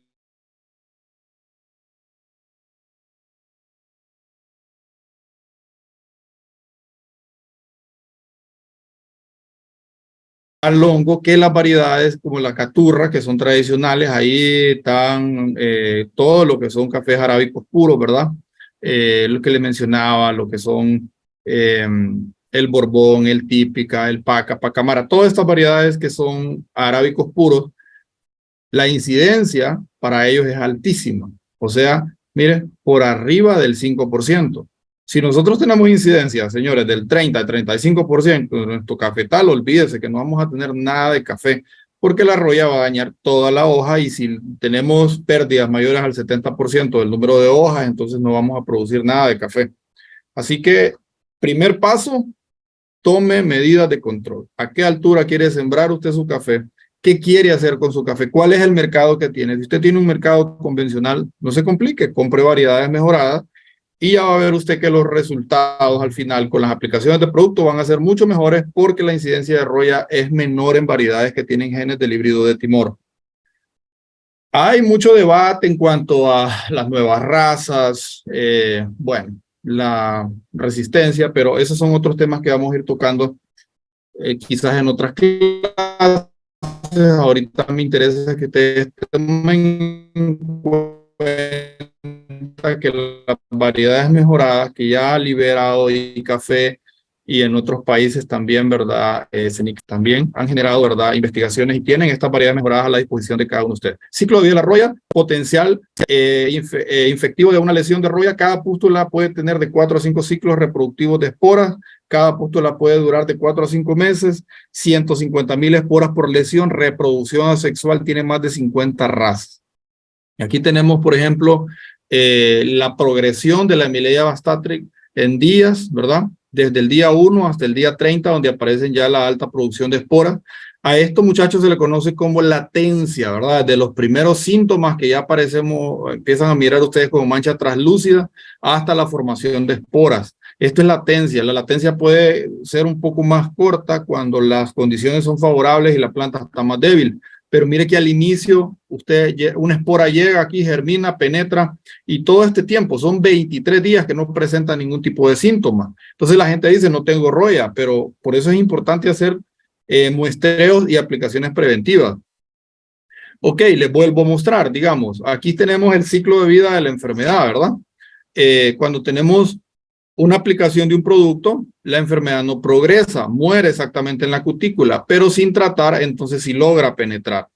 al hongo que las variedades como la caturra, que son tradicionales, ahí están todo lo que son cafés arábicos puros, ¿verdad? Lo que le mencionaba, lo que son el borbón, el típica, el paca, pacamara, todas estas variedades que son arábicos puros, la incidencia para ellos es altísima. O sea, mire, por arriba del 5%. Si nosotros tenemos incidencia, señores, del 30 al 35% de nuestro cafetal, olvídese que no vamos a tener nada de café, porque la roya va a dañar toda la hoja y si tenemos pérdidas mayores al 70% del número de hojas, entonces no vamos a producir nada de café. Así que, primer paso, tome medidas de control. ¿A qué altura quiere sembrar usted su café? ¿Qué quiere hacer con su café? ¿Cuál es el mercado que tiene? Si usted tiene un mercado convencional, no se complique, compre variedades mejoradas y ya va a ver usted que los resultados al final con las aplicaciones de producto van a ser mucho mejores porque la incidencia de roya es menor en variedades que tienen genes del híbrido de Timor. Hay mucho debate en cuanto a las nuevas razas, bueno, la resistencia, pero esos son otros temas que vamos a ir tocando quizás en otras clases. Ahorita me interesa que ustedes tomen en cuenta que las variedades mejoradas que ya ha liberado y café y en otros países también, ¿verdad? CENIC también han generado, ¿verdad? Investigaciones y tienen estas variedades mejoradas a la disposición de cada uno de ustedes. Ciclo de vida de la roya, potencial infectivo de una lesión de roya. Cada pústula puede tener de 4 a 5 ciclos reproductivos de esporas. Cada pústula puede durar de 4 a 5 meses. 150,000 esporas por lesión. Reproducción asexual tiene más de 50 razas. Y aquí tenemos, por ejemplo, la progresión de la Emilia bastatrix en días, ¿verdad? Desde el día 1 hasta el día 30, donde aparecen ya la alta producción de esporas. A esto, muchachos, se le conoce como latencia, ¿verdad? De los primeros síntomas que ya aparecemos, empiezan a mirar ustedes como mancha translúcida, hasta la formación de esporas. Esto es latencia. La latencia puede ser un poco más corta cuando las condiciones son favorables y la planta está más débil. Pero mire que al inicio, una espora llega aquí, germina, penetra, y todo este tiempo, son 23 días que no presenta ningún tipo de síntoma. Entonces la gente dice, no tengo roya, pero por eso es importante hacer muestreos y aplicaciones preventivas. Ok, les vuelvo a mostrar, digamos, aquí tenemos el ciclo de vida de la enfermedad, ¿verdad? Cuando tenemos una aplicación de un producto, la enfermedad no progresa, muere exactamente en la cutícula, pero sin tratar, entonces sí logra penetrar.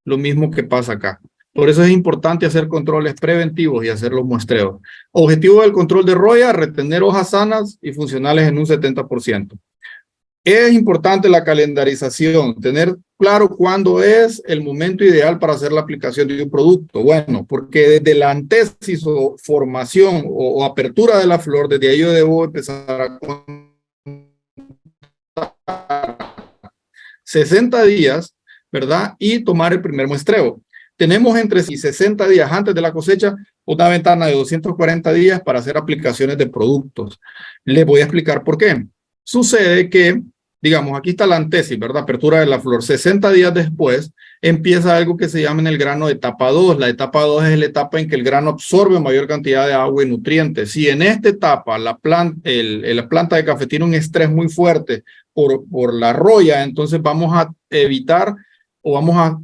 Lo mismo que pasa acá. Por eso es importante hacer controles preventivos y hacer los muestreos. Objetivo del control de roya, retener hojas sanas y funcionales en un 70%. Es importante la calendarización, tener claro cuándo es el momento ideal para hacer la aplicación de un producto. Bueno, porque desde la antesis o formación o apertura de la flor, desde ahí yo debo empezar a contar 60 días, ¿verdad? Y tomar el primer muestreo. Tenemos entre 60 días antes de la cosecha una ventana de 240 días para hacer aplicaciones de productos. Les voy a explicar por qué. Sucede que, digamos, aquí está la antesis, ¿verdad? Apertura de la flor. 60 días después empieza algo que se llama en el grano etapa 2. La etapa 2 es la etapa en que el grano absorbe mayor cantidad de agua y nutrientes. Si en esta etapa la planta de café tiene un estrés muy fuerte por la roya, entonces vamos a evitar o vamos a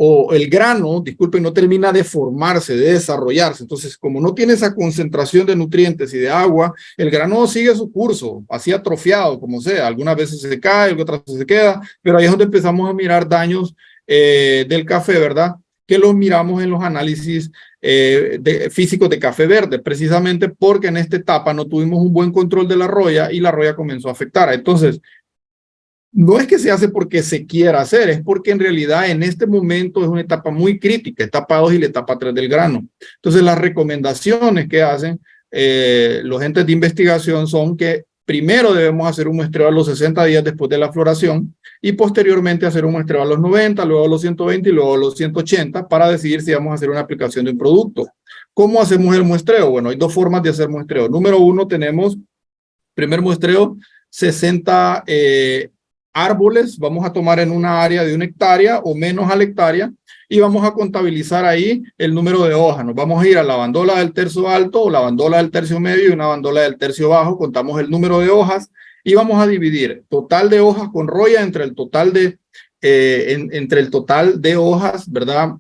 o el grano, disculpen, no termina de formarse, de desarrollarse. Entonces, como no tiene esa concentración de nutrientes y de agua, el grano sigue su curso, así atrofiado, como sea. Algunas veces se cae, otras veces se queda, pero ahí es donde empezamos a mirar daños del café, ¿verdad? Que los miramos en los análisis físicos de café verde, precisamente porque en esta etapa no tuvimos un buen control de la roya y la roya comenzó a afectar. Entonces, no es que se hace porque se quiera hacer, es porque en realidad en este momento es una etapa muy crítica, etapa 2 y la etapa 3 del grano. Entonces las recomendaciones que hacen los entes de investigación son que primero debemos hacer un muestreo a los 60 días después de la floración y posteriormente hacer un muestreo a los 90, luego a los 120 y luego a los 180 para decidir si vamos a hacer una aplicación de un producto. ¿Cómo hacemos el muestreo? Bueno, hay dos formas de hacer muestreo. Número uno, tenemos primer muestreo 60 árboles, vamos a tomar en una área de 1 hectárea o menos a la hectárea y vamos a contabilizar ahí el número de hojas. Nos vamos a ir a la bandola del tercio alto o la bandola del tercio medio y una bandola del tercio bajo, contamos el número de hojas y vamos a dividir total de hojas con roya entre el total de, entre el total de hojas, ¿verdad?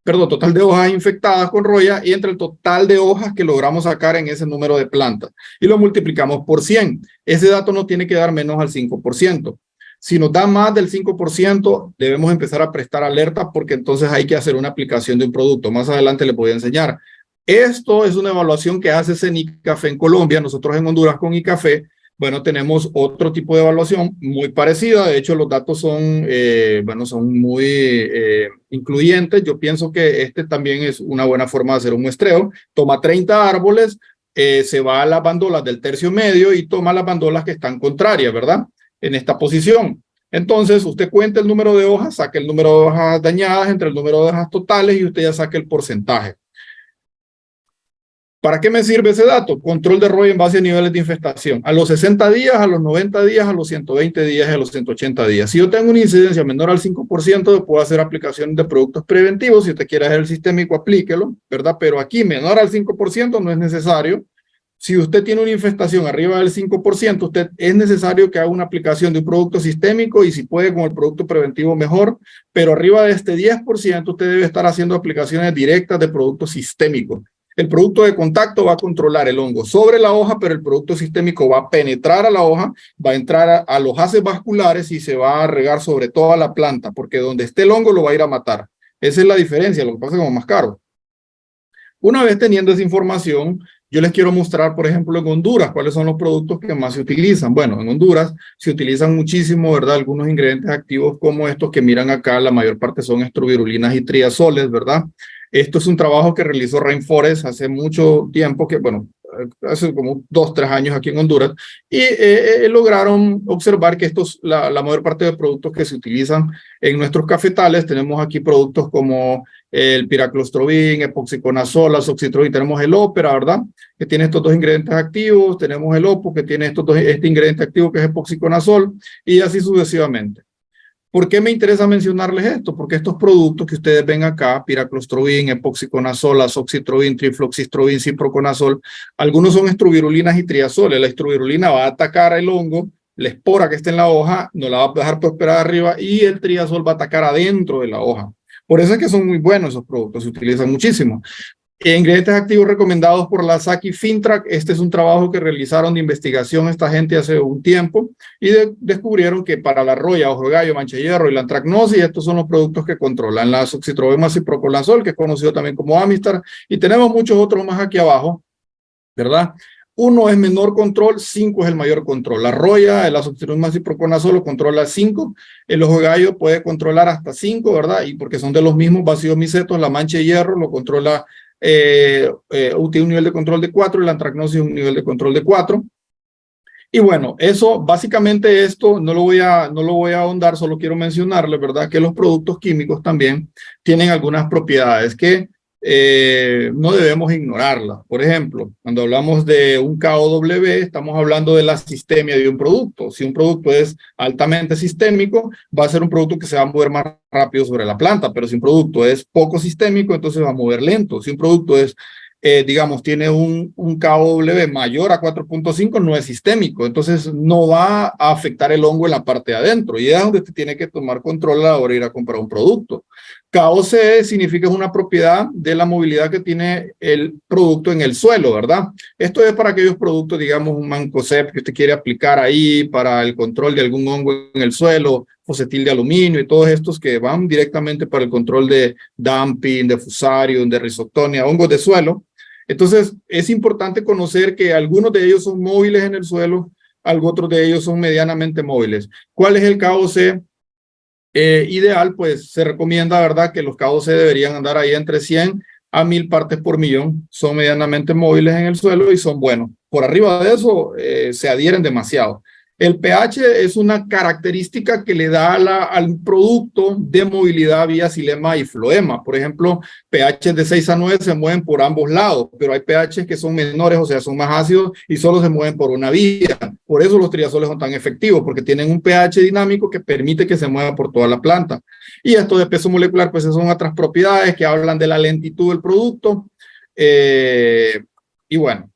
Perdón, total de hojas infectadas con roya y entre el total de hojas que logramos sacar en ese número de plantas. Y lo multiplicamos por 100. Ese dato no tiene que dar menos al 5%. Si nos da más del 5%, debemos empezar a prestar alerta porque entonces hay que hacer una aplicación de un producto. Más adelante les voy a enseñar. Esto es una evaluación que hace CENIC Café en Colombia. Nosotros en Honduras con ICAFE, bueno, tenemos otro tipo de evaluación muy parecida. De hecho, los datos son, bueno, son muy incluyentes. Yo pienso que este también es una buena forma de hacer un muestreo. Toma 30 árboles, se va a las bandolas del tercio medio y toma las bandolas que están contrarias, ¿verdad? En esta posición. Entonces, usted cuenta el número de hojas, saca el número de hojas dañadas entre el número de hojas totales y usted ya saca el porcentaje. ¿Para qué me sirve ese dato? Control de roya en base a niveles de infestación. A los 60 días, a los 90 días, a los 120 días y a los 180 días. Si yo tengo una incidencia menor al 5%, puedo hacer aplicaciones de productos preventivos. Si usted quiere hacer el sistémico, aplíquelo, ¿verdad? Pero aquí menor al 5% no es necesario. Si usted tiene una infestación arriba del 5%, usted es necesario que haga una aplicación de un producto sistémico y si puede con el producto preventivo mejor, pero arriba de este 10% usted debe estar haciendo aplicaciones directas de productos sistémicos. El producto de contacto va a controlar el hongo sobre la hoja, pero el producto sistémico va a penetrar a la hoja, va a entrar a los haces vasculares y se va a regar sobre toda la planta, porque donde esté el hongo lo va a ir a matar. Esa es la diferencia, lo que pasa es como más caro. Una vez teniendo esa información, yo les quiero mostrar, por ejemplo, en Honduras, cuáles son los productos que más se utilizan. Bueno, en Honduras se utilizan muchísimo, ¿verdad? Algunos ingredientes activos como estos que miran acá, la mayor parte son estrovirulinas y triazoles, ¿verdad? Esto es un trabajo que realizó Rainforest hace mucho tiempo, que bueno, hace como 2, 3 años aquí en Honduras, y lograron observar que estos, la mayor parte de productos que se utilizan en nuestros cafetales, tenemos aquí productos como el piraclostrobin, epoxiconazol, azoxitrodin, tenemos el ópera, ¿verdad? Que tiene estos dos ingredientes activos, tenemos el opo, que tiene este ingrediente activo que es epoxiconazol, y así sucesivamente. ¿Por qué me interesa mencionarles esto? Porque estos productos que ustedes ven acá, piraclostrobin, epoxiconazol, azoxitrodin, trifloxystrobin, ciproconazol, algunos son estrovirulinas y triazoles. La estrovirulina va a atacar el hongo, la espora que está en la hoja, no la va a dejar prosperar arriba y el triazol va a atacar adentro de la hoja. Por eso es que son muy buenos esos productos, se utilizan muchísimo. Ingredientes activos recomendados por la Saki Fintrac. Este es un trabajo que realizaron de investigación esta gente hace un tiempo y descubrieron que para la roya, ojo de gallo, mancha de hierro y la antracnosis, estos son los productos que controlan la azoxitrodema ciproconazol, que es conocido también como Amistar, y tenemos muchos otros más aquí abajo, ¿verdad? 1 es menor control, 5 es el mayor control. La roya, el azoxitrodema ciproconazol lo controla 5, el ojo de gallo puede controlar hasta 5, ¿verdad? Y porque son de los mismos vacíos micetos, la mancha de hierro lo controla tiene un nivel de control de 4 y la antracnosis un nivel de control de 4. Y bueno, eso, básicamente esto no lo voy a ahondar, solo quiero mencionarles, ¿verdad? Que los productos químicos también tienen algunas propiedades que no debemos ignorarlas. Por ejemplo, cuando hablamos de un KOW, estamos hablando de la sistemia de un producto. Si un producto es altamente sistémico, va a ser un producto que se va a mover más rápido sobre la planta, pero si un producto es poco sistémico, entonces va a mover lento. Si un producto es digamos, tiene un KOW mayor a 4.5, no es sistémico, entonces no va a afectar el hongo en la parte de adentro, y es donde usted tiene que tomar control a la hora de ir a comprar un producto. KOC significa una propiedad de la movilidad que tiene el producto en el suelo, ¿verdad? Esto es para aquellos productos, digamos, un mancozeb que usted quiere aplicar ahí para el control de algún hongo en el suelo, fosetil de aluminio y todos estos que van directamente para el control de dumping, de fusarium, de rhizoctonia, hongos de suelo. Entonces, es importante conocer que algunos de ellos son móviles en el suelo, otros de ellos son medianamente móviles. ¿Cuál es el KOC ideal? Pues se recomienda, ¿verdad?, que los KOC deberían andar ahí entre 100 a 1000 partes por millón. Son medianamente móviles en el suelo y son buenos. Por arriba de eso, se adhieren demasiado. El pH es una característica que le da al producto de movilidad vía xilema y floema. Por ejemplo, pH de 6 a 9 se mueven por ambos lados, pero hay pH que son menores, o sea, son más ácidos y solo se mueven por una vía. Por eso los triazoles son tan efectivos, porque tienen un pH dinámico que permite que se mueva por toda la planta. Y esto de peso molecular, pues son otras propiedades que hablan de la lentitud del producto. Y bueno.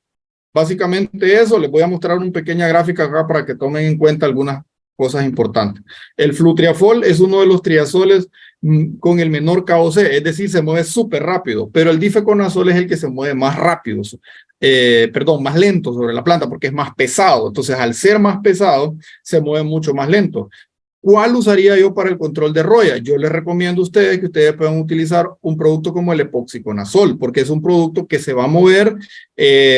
Básicamente eso, les voy a mostrar una pequeña gráfica acá para que tomen en cuenta algunas cosas importantes. El flutriafol es uno de los triazoles con el menor KOC, es decir, se mueve súper rápido, pero el difeconazol es el que se mueve más rápido, más lento sobre la planta porque es más pesado. Entonces, al ser más pesado, se mueve mucho más lento. ¿Cuál usaría yo para el control de roya? Yo les recomiendo a ustedes que ustedes puedan utilizar un producto como el epoxiconazol, porque es un producto que se va a mover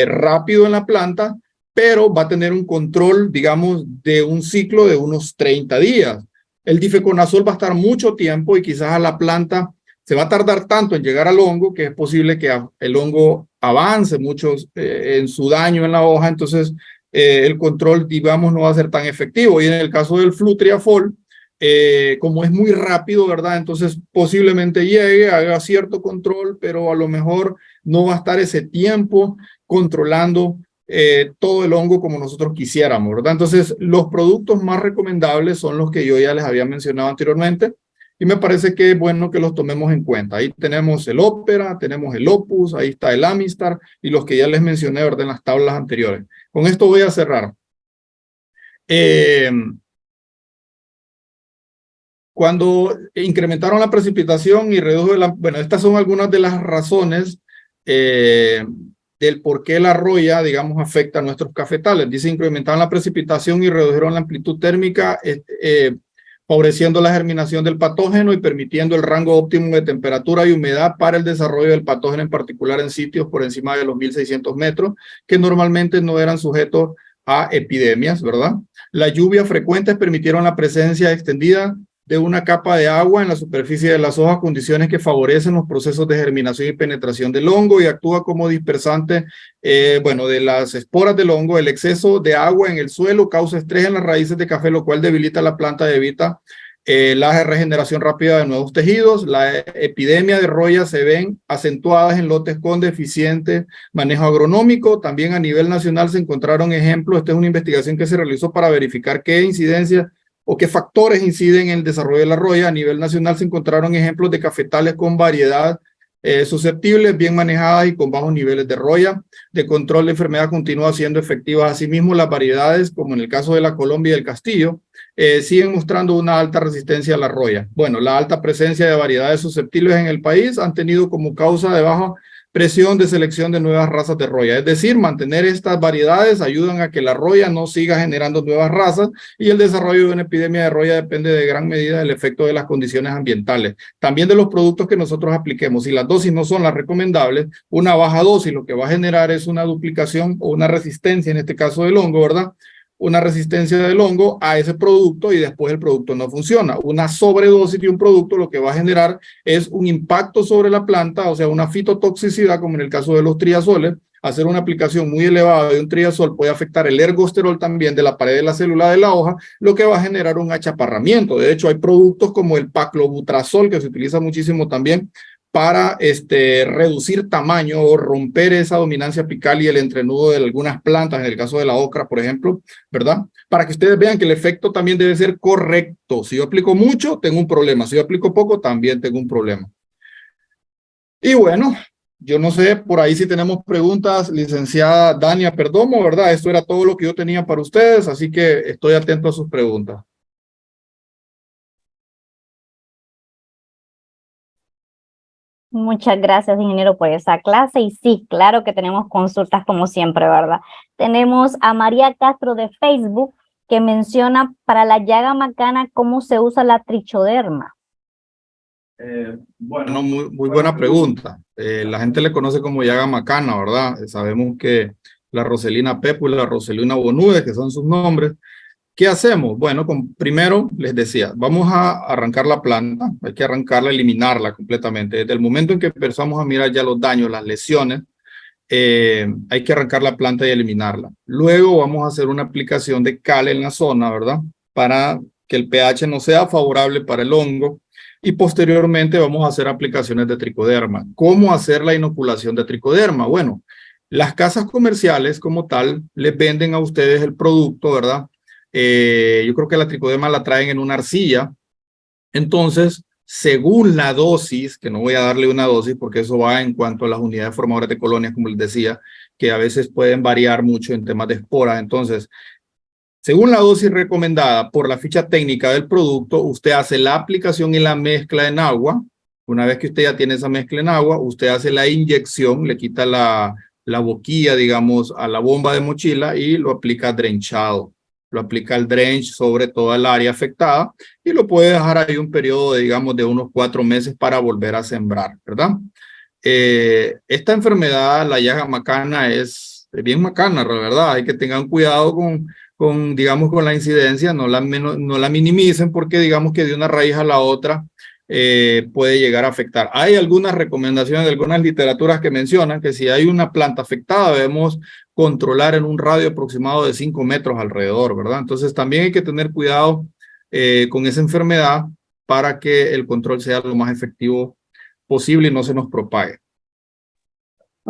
rápido en la planta, pero va a tener un control, digamos, de un ciclo de unos 30 días. El difeconazol va a estar mucho tiempo y quizás a la planta se va a tardar tanto en llegar al hongo que es posible que el hongo avance mucho en su daño en la hoja, entonces el control, digamos, no va a ser tan efectivo. Y en el caso del flutriafol, como es muy rápido, ¿verdad? Entonces posiblemente llegue, haga cierto control, pero a lo mejor no va a estar ese tiempo controlando todo el hongo como nosotros quisiéramos, ¿verdad? Entonces, los productos más recomendables son los que yo ya les había mencionado anteriormente y me parece que es bueno que los tomemos en cuenta. Ahí tenemos el Opera, tenemos el Opus, ahí está el Amistar y los que ya les mencioné, ¿verdad? En las tablas anteriores. Con esto voy a cerrar. Cuando incrementaron la precipitación y redujo bueno, estas son algunas de las razones del por qué la roya, digamos, afecta a nuestros cafetales. Dice, incrementaron la precipitación y redujeron la amplitud térmica, favoreciendo la germinación del patógeno y permitiendo el rango óptimo de temperatura y humedad para el desarrollo del patógeno, en particular en sitios por encima de los 1600 metros, que normalmente no eran sujetos a epidemias, ¿verdad? Las lluvias frecuentes permitieron la presencia extendida de una capa de agua en la superficie de las hojas, condiciones que favorecen los procesos de germinación y penetración del hongo y actúa como dispersante, bueno, de las esporas del hongo. El exceso de agua en el suelo causa estrés en las raíces de café, lo cual debilita la planta y evita la regeneración rápida de nuevos tejidos. La epidemia de roya se ven acentuadas en lotes con deficiente manejo agronómico. También a nivel nacional se encontraron ejemplos. Esta es una investigación que se realizó para verificar qué incidencia o qué factores inciden en el desarrollo de la roya. A nivel nacional se encontraron ejemplos de cafetales con variedad susceptibles, bien manejadas y con bajos niveles de roya. De control de enfermedad continúa siendo efectivas. Asimismo, las variedades, como en el caso de la Colombia y el Castillo, siguen mostrando una alta resistencia a la roya. Bueno, la alta presencia de variedades susceptibles en el país han tenido como causa de baja presión de selección de nuevas razas de roya. Es decir, mantener estas variedades ayudan a que la roya no siga generando nuevas razas y el desarrollo de una epidemia de roya depende de gran medida del efecto de las condiciones ambientales. También de los productos que nosotros apliquemos. Si las dosis no son las recomendables, una baja dosis lo que va a generar es una duplicación o una resistencia, en este caso del hongo, ¿verdad? Una resistencia del hongo a ese producto y después el producto no funciona. Una sobredosis de un producto lo que va a generar es un impacto sobre la planta, o sea, una fitotoxicidad, como en el caso de los triazoles. Hacer una aplicación muy elevada de un triazol puede afectar el ergosterol también de la pared de la célula de la hoja, lo que va a generar un achaparramiento. De hecho, hay productos como el paclobutrazol, que se utiliza muchísimo también para reducir tamaño o romper esa dominancia apical y el entrenudo de algunas plantas, en el caso de la ocra, por ejemplo, ¿verdad? Para que ustedes vean que el efecto también debe ser correcto. Si yo aplico mucho, tengo un problema. Si yo aplico poco, también tengo un problema. Y bueno, yo no sé, por ahí si tenemos preguntas, licenciada Dania Perdomo, ¿verdad? Esto era todo lo que yo tenía para ustedes, así que estoy atento a sus preguntas. Muchas gracias, ingeniero, por esa clase. Y sí, claro que tenemos consultas como siempre, ¿verdad? Tenemos a María Castro de Facebook que menciona para la llaga macana cómo se usa la trichoderma. Bueno, muy buena pregunta. La gente le conoce como llaga macana, ¿verdad? Sabemos que la Roselina pepula, la Roselina bonude, que son sus nombres. ¿Qué hacemos? Bueno, primero les decía, vamos a arrancar la planta, hay que arrancarla, eliminarla completamente. Desde el momento en que empezamos a mirar ya los daños, las lesiones, hay que arrancar la planta y eliminarla. Luego vamos a hacer una aplicación de cal en la zona, ¿verdad? Para que el pH no sea favorable para el hongo. Y posteriormente vamos a hacer aplicaciones de tricoderma. ¿Cómo hacer la inoculación de tricoderma? Bueno, las casas comerciales como tal les venden a ustedes el producto, ¿verdad? Yo creo que la tricoderma la traen en una arcilla. Entonces, según la dosis, que no voy a darle una dosis porque eso va en cuanto a las unidades formadoras de colonias, como les decía, que a veces pueden variar mucho en temas de esporas. Entonces, según la dosis recomendada por la ficha técnica del producto, usted hace la aplicación y la mezcla en agua. Una vez que usted ya tiene esa mezcla en agua, usted hace la inyección, le quita la boquilla, digamos, a la bomba de mochila y lo aplica drenchado. Lo aplica el drench sobre toda el área afectada y lo puede dejar ahí un periodo, digamos, de unos 4 meses para volver a sembrar, ¿verdad? Esta enfermedad, la llaga macana, es bien macana, ¿verdad? Hay que tengan cuidado digamos, con la incidencia, no la minimicen porque digamos que de una raíz a la otra puede llegar a afectar. Hay algunas recomendaciones de algunas literaturas que mencionan que si hay una planta afectada debemos controlar en un radio aproximado de 5 metros alrededor, ¿verdad? Entonces también hay que tener cuidado con esa enfermedad para que el control sea lo más efectivo posible y no se nos propague.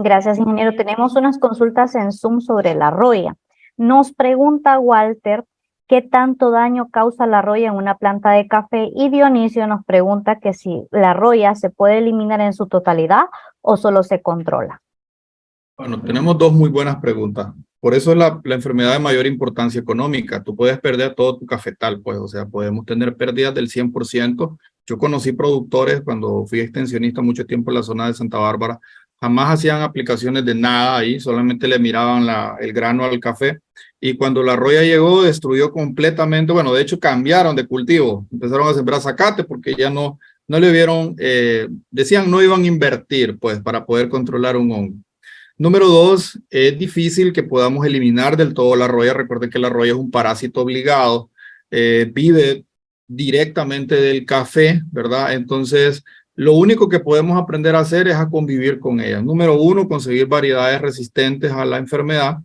Gracias, ingeniero. Tenemos unas consultas en Zoom sobre la roya. Nos pregunta Walter qué tanto daño causa la roya en una planta de café, y Dionisio nos pregunta que si la roya se puede eliminar en su totalidad o solo se controla. Bueno, tenemos dos muy buenas preguntas. Por eso es la enfermedad de mayor importancia económica. Tú puedes perder todo tu cafetal, pues, o sea, podemos tener pérdidas del 100%. Yo conocí productores cuando fui extensionista mucho tiempo en la zona de Santa Bárbara. Jamás hacían aplicaciones de nada ahí, solamente le miraban el grano al café. Y cuando la roya llegó, destruyó completamente. Bueno, de hecho, cambiaron de cultivo. Empezaron a sembrar zacate porque ya no le vieron, decían no iban a invertir, pues, para poder controlar un hongo. Número dos, es difícil que podamos eliminar del todo la roya. Recuerden que la roya es un parásito obligado, vive directamente del café, ¿verdad? Entonces, lo único que podemos aprender a hacer es a convivir con ella. Número uno, conseguir variedades resistentes a la enfermedad.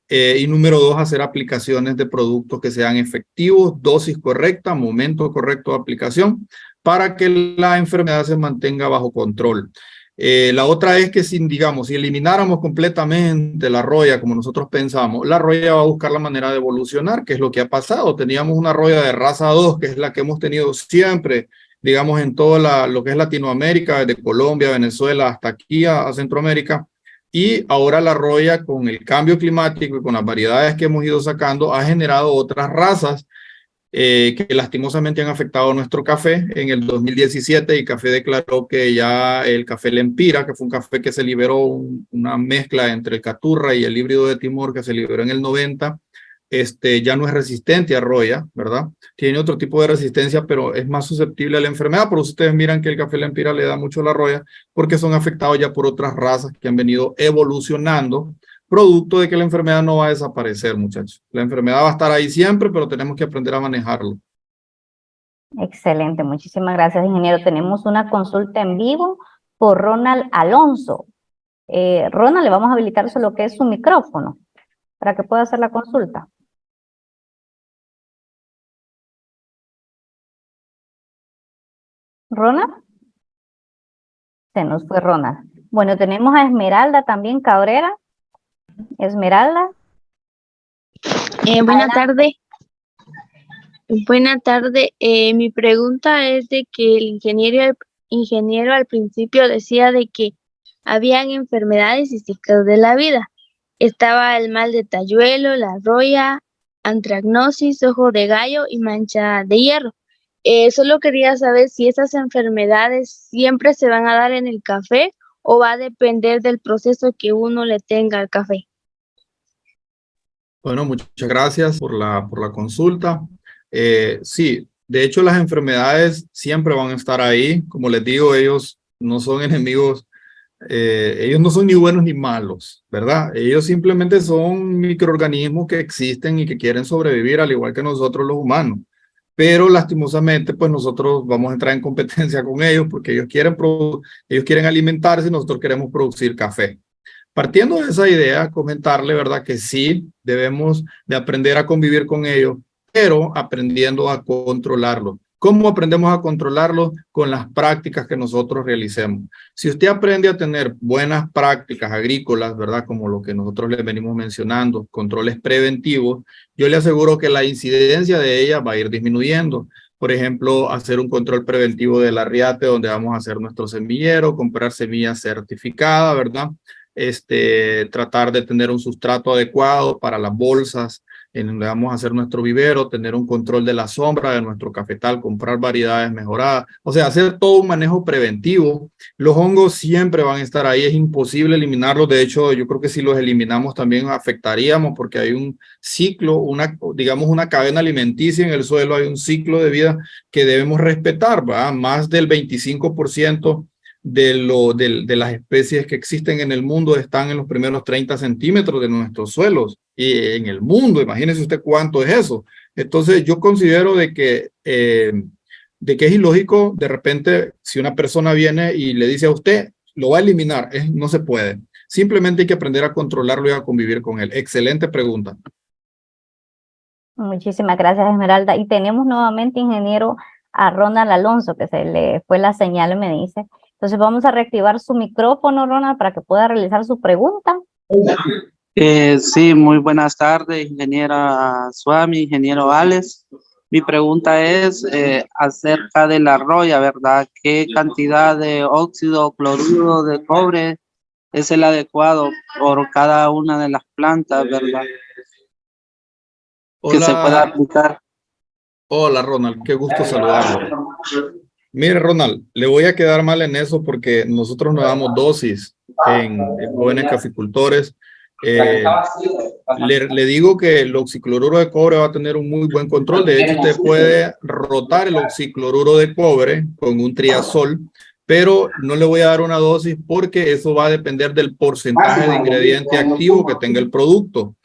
Y número dos, hacer aplicaciones de productos que sean efectivos, dosis correcta, momento correcto de aplicación, para que la enfermedad se mantenga bajo control. La otra es que digamos, si elimináramos completamente la roya como nosotros pensamos, la roya va a buscar la manera de evolucionar, que es lo que ha pasado. Teníamos una roya de raza 2, que es la que hemos tenido siempre, digamos, en toda lo que es Latinoamérica, desde Colombia, Venezuela, hasta aquí a Centroamérica. Y ahora la roya, con el cambio climático y con las variedades que hemos ido sacando, ha generado otras razas que lastimosamente han afectado nuestro café. En el 2017 el café declaró que ya el café Lempira, que fue un café que se liberó, una mezcla entre el Caturra y el híbrido de Timor que se liberó en el 90, ya no es resistente a roya, ¿verdad? Tiene otro tipo de resistencia, pero es más susceptible a la enfermedad. Por eso ustedes miran que el café Lempira le da mucho a la roya, porque son afectados ya por otras razas que han venido evolucionando, producto de que la enfermedad no va a desaparecer, muchachos. La enfermedad va a estar ahí siempre, pero tenemos que aprender a manejarlo. Excelente, muchísimas gracias, ingeniero. Tenemos una consulta en vivo por Ronald Alonso. Ronald, le vamos a habilitar solo que es su micrófono para que pueda hacer la consulta. ¿Ronald? Se nos fue Ronald. Bueno, tenemos a Esmeralda también Cabrera. Esmeralda. Buenas tardes. Buenas tardes. Mi pregunta es de que el ingeniero al principio decía de que habían enfermedades y ciclos de la vida. Estaba el mal de Tayuelo, la roya, antragnosis, ojo de gallo y mancha de hierro. Solo quería saber si esas enfermedades siempre se van a dar en el café o va a depender del proceso que uno le tenga al café. Bueno, muchas gracias por la consulta. Sí, de hecho las enfermedades siempre van a estar ahí. Como les digo, ellos no son enemigos, ellos no son ni buenos ni malos, ¿verdad? Ellos simplemente son microorganismos que existen y que quieren sobrevivir al igual que nosotros los humanos. Pero lastimosamente, pues nosotros vamos a entrar en competencia con ellos porque ellos quieren alimentarse y nosotros queremos producir café. Partiendo de esa idea, comentarle, ¿verdad? Que sí, debemos de aprender a convivir con ellos, pero aprendiendo a controlarlo. ¿Cómo aprendemos a controlarlo? Con las prácticas que nosotros realicemos. Si usted aprende a tener buenas prácticas agrícolas, ¿verdad? Como lo que nosotros le venimos mencionando, controles preventivos, yo le aseguro que la incidencia de ellas va a ir disminuyendo. Por ejemplo, hacer un control preventivo del arriate, donde vamos a hacer nuestro semillero, comprar semillas certificadas, ¿verdad? Tratar de tener un sustrato adecuado para las bolsas en donde vamos a hacer nuestro vivero, tener un control de la sombra de nuestro cafetal, comprar variedades mejoradas, o sea, hacer todo un manejo preventivo. Los hongos siempre van a estar ahí, es imposible eliminarlos. De hecho, yo creo que si los eliminamos también afectaríamos porque hay un ciclo, digamos una cadena alimenticia en el suelo, hay un ciclo de vida que debemos respetar, ¿verdad? Más del 25% de las especies que existen en el mundo están en los primeros 30 centímetros de nuestros suelos y en el mundo. Imagínese usted cuánto es eso. Entonces yo considero de que es ilógico de repente si una persona viene y le dice a usted, lo va a eliminar, no se puede. Simplemente hay que aprender a controlarlo y a convivir con él. Excelente pregunta. Muchísimas gracias, Esmeralda. Y tenemos nuevamente, ingeniero, a Ronald Alonso, que se le fue la señal, me dice Entonces vamos a reactivar su micrófono, Ronald, para que pueda realizar su pregunta. Sí, muy buenas tardes, ingeniera Swami, ingeniero Alex. Mi pregunta es acerca de la roya, ¿verdad? ¿Qué cantidad de óxido o cloruro de cobre es el adecuado por cada una de las plantas, ¿verdad? Que se pueda aplicar. Hola, Ronald, qué gusto saludarlo. Mire, Ronald, le voy a quedar mal en eso porque nosotros no damos dosis en jóvenes caficultores. Le digo que el oxicloruro de cobre va a tener un muy buen control. De hecho, usted puede rotar el oxicloruro de cobre con un triazol, pero no le voy a dar una dosis porque eso va a depender del porcentaje de ingrediente activo que tenga el producto.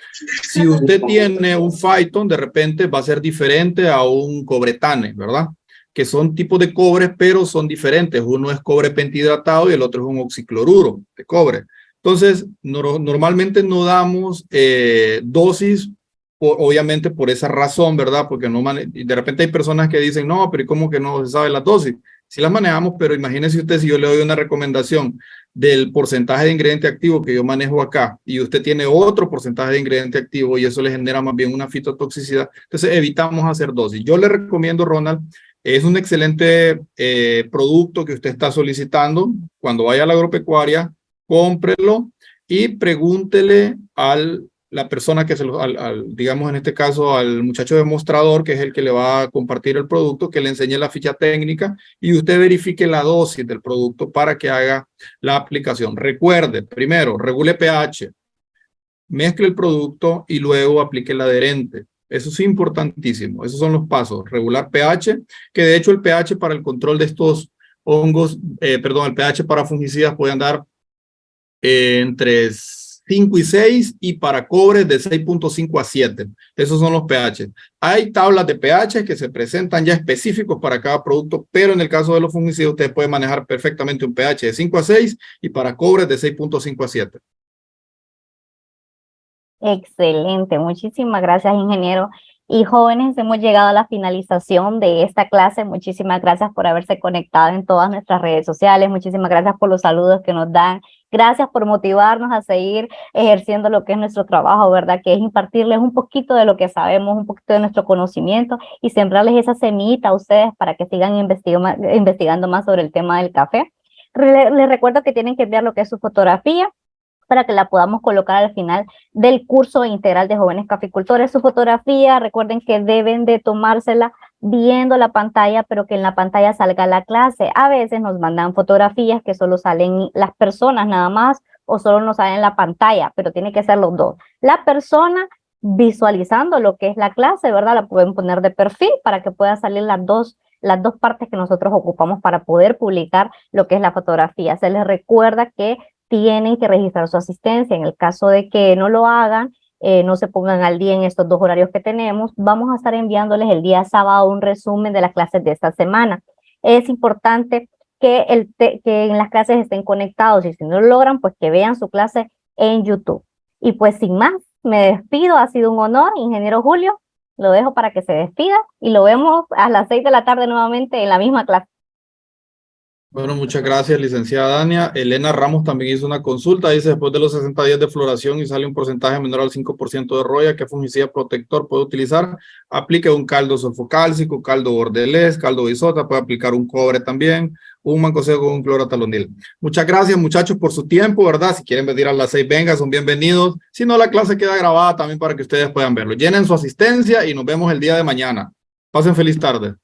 Si usted tiene un Phyton, de repente va a ser diferente a un cobretane, ¿verdad? Que son tipos de cobre, pero son diferentes. Uno es cobre pentihidratado y el otro es un oxicloruro de cobre. Entonces, normalmente no damos dosis, obviamente por esa razón, ¿verdad? Porque no de repente hay personas que dicen, no, pero ¿cómo que no se sabe las dosis? Sí las manejamos, pero imagínese usted si yo le doy una recomendación del porcentaje de ingrediente activo que yo manejo acá y usted tiene otro porcentaje de ingrediente activo y eso le genera más bien una fitotoxicidad. Entonces, evitamos hacer dosis. Yo le recomiendo, Ronald, es un excelente producto que usted está solicitando. Cuando vaya a la agropecuaria, cómprelo y pregúntele a la persona que se lo, digamos en este caso al muchacho demostrador, que es el que le va a compartir el producto, que le enseñe la ficha técnica y usted verifique la dosis del producto para que haga la aplicación. Recuerde, primero, regule pH, mezcle el producto y luego aplique el adherente. Eso es importantísimo. Esos son los pasos. Regular pH, que de hecho el pH para el control de estos hongos, el pH para fungicidas puede andar entre 5 y 6 y para cobre de 6.5 a 7. Esos son los pH. Hay tablas de pH que se presentan ya específicos para cada producto, pero en el caso de los fungicidas usted puede manejar perfectamente un pH de 5 a 6 y para cobre de 6.5 a 7. Excelente, muchísimas gracias, ingeniero. Y jóvenes, hemos llegado a la finalización de esta clase. Muchísimas gracias por haberse conectado en todas nuestras redes sociales. Muchísimas gracias por los saludos que nos dan. Gracias por motivarnos a seguir ejerciendo lo que es nuestro trabajo, ¿verdad? Que es impartirles un poquito de lo que sabemos, un poquito de nuestro conocimiento y sembrarles esa semillita a ustedes para que sigan investigando más sobre el tema del café. Les recuerdo que tienen que enviar lo que es su fotografía para que la podamos colocar al final del curso integral de jóvenes caficultores. Su fotografía, recuerden que deben de tomársela viendo la pantalla, pero que en la pantalla salga la clase. A veces nos mandan fotografías que solo salen las personas nada más, o solo nos salen la pantalla, pero tiene que ser los dos. La persona visualizando lo que es la clase, ¿verdad? La pueden poner de perfil para que puedan salir las dos partes que nosotros ocupamos para poder publicar lo que es la fotografía. Se les recuerda que tienen que registrar su asistencia. En el caso de que no lo hagan, no se pongan al día en estos dos horarios que tenemos, vamos a estar enviándoles el día sábado un resumen de las clases de esta semana. Es importante que en las clases estén conectados y si no lo logran, pues que vean su clase en YouTube. Y pues sin más, me despido. Ha sido un honor, ingeniero Julio. Lo dejo para que se despida y lo vemos a las 6 de la tarde nuevamente en la misma clase. Bueno, muchas gracias, licenciada Dania. Elena Ramos también hizo una consulta. Dice, después de los 60 días de floración y sale un porcentaje menor al 5% de roya, ¿qué fungicida protector puede utilizar? Aplique un caldo sulfocálcico, caldo bordelés, caldo bisota, puede aplicar un cobre también, un mancoseo con un clorotalonil. Muchas gracias, muchachos, por su tiempo, ¿verdad? Si quieren venir a las 6, vengan, son bienvenidos. Si no, la clase queda grabada también para que ustedes puedan verlo. Llenen su asistencia y nos vemos el día de mañana. Pasen feliz tarde.